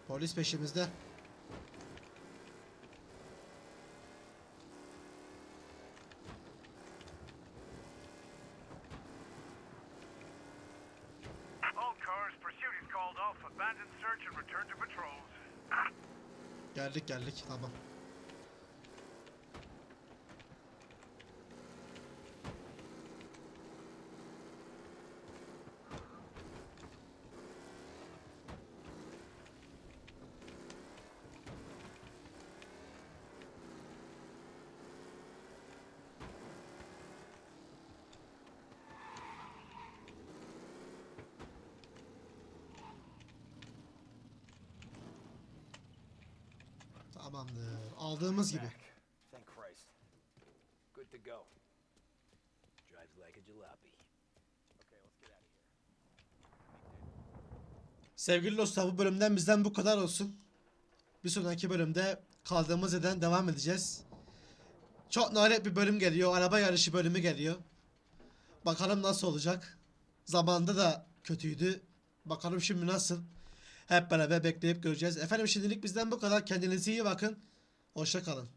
Polis peşimizde. All cars, pursuit is called off. Abandon search and return to patrols. Geldik, tamam. Tamamdır. Aldığımız gibi. Thank Christ. Good to go. Drives like a jalopy. Okay, let's get out of here. Sevgili dostlar, bu bölümden bizden bu kadar olsun. Bir sonraki bölümde kaldığımız yerden devam edeceğiz. Çok nalet bir bölüm geliyor. Araba yarışı bölümü geliyor. Bakalım nasıl olacak. Zamanında da kötüydü. Bakalım şimdi nasıl. Hep beraber bekleyip göreceğiz. Efendim şimdilik bizden bu kadar. Kendinize iyi bakın. Hoşça kalın.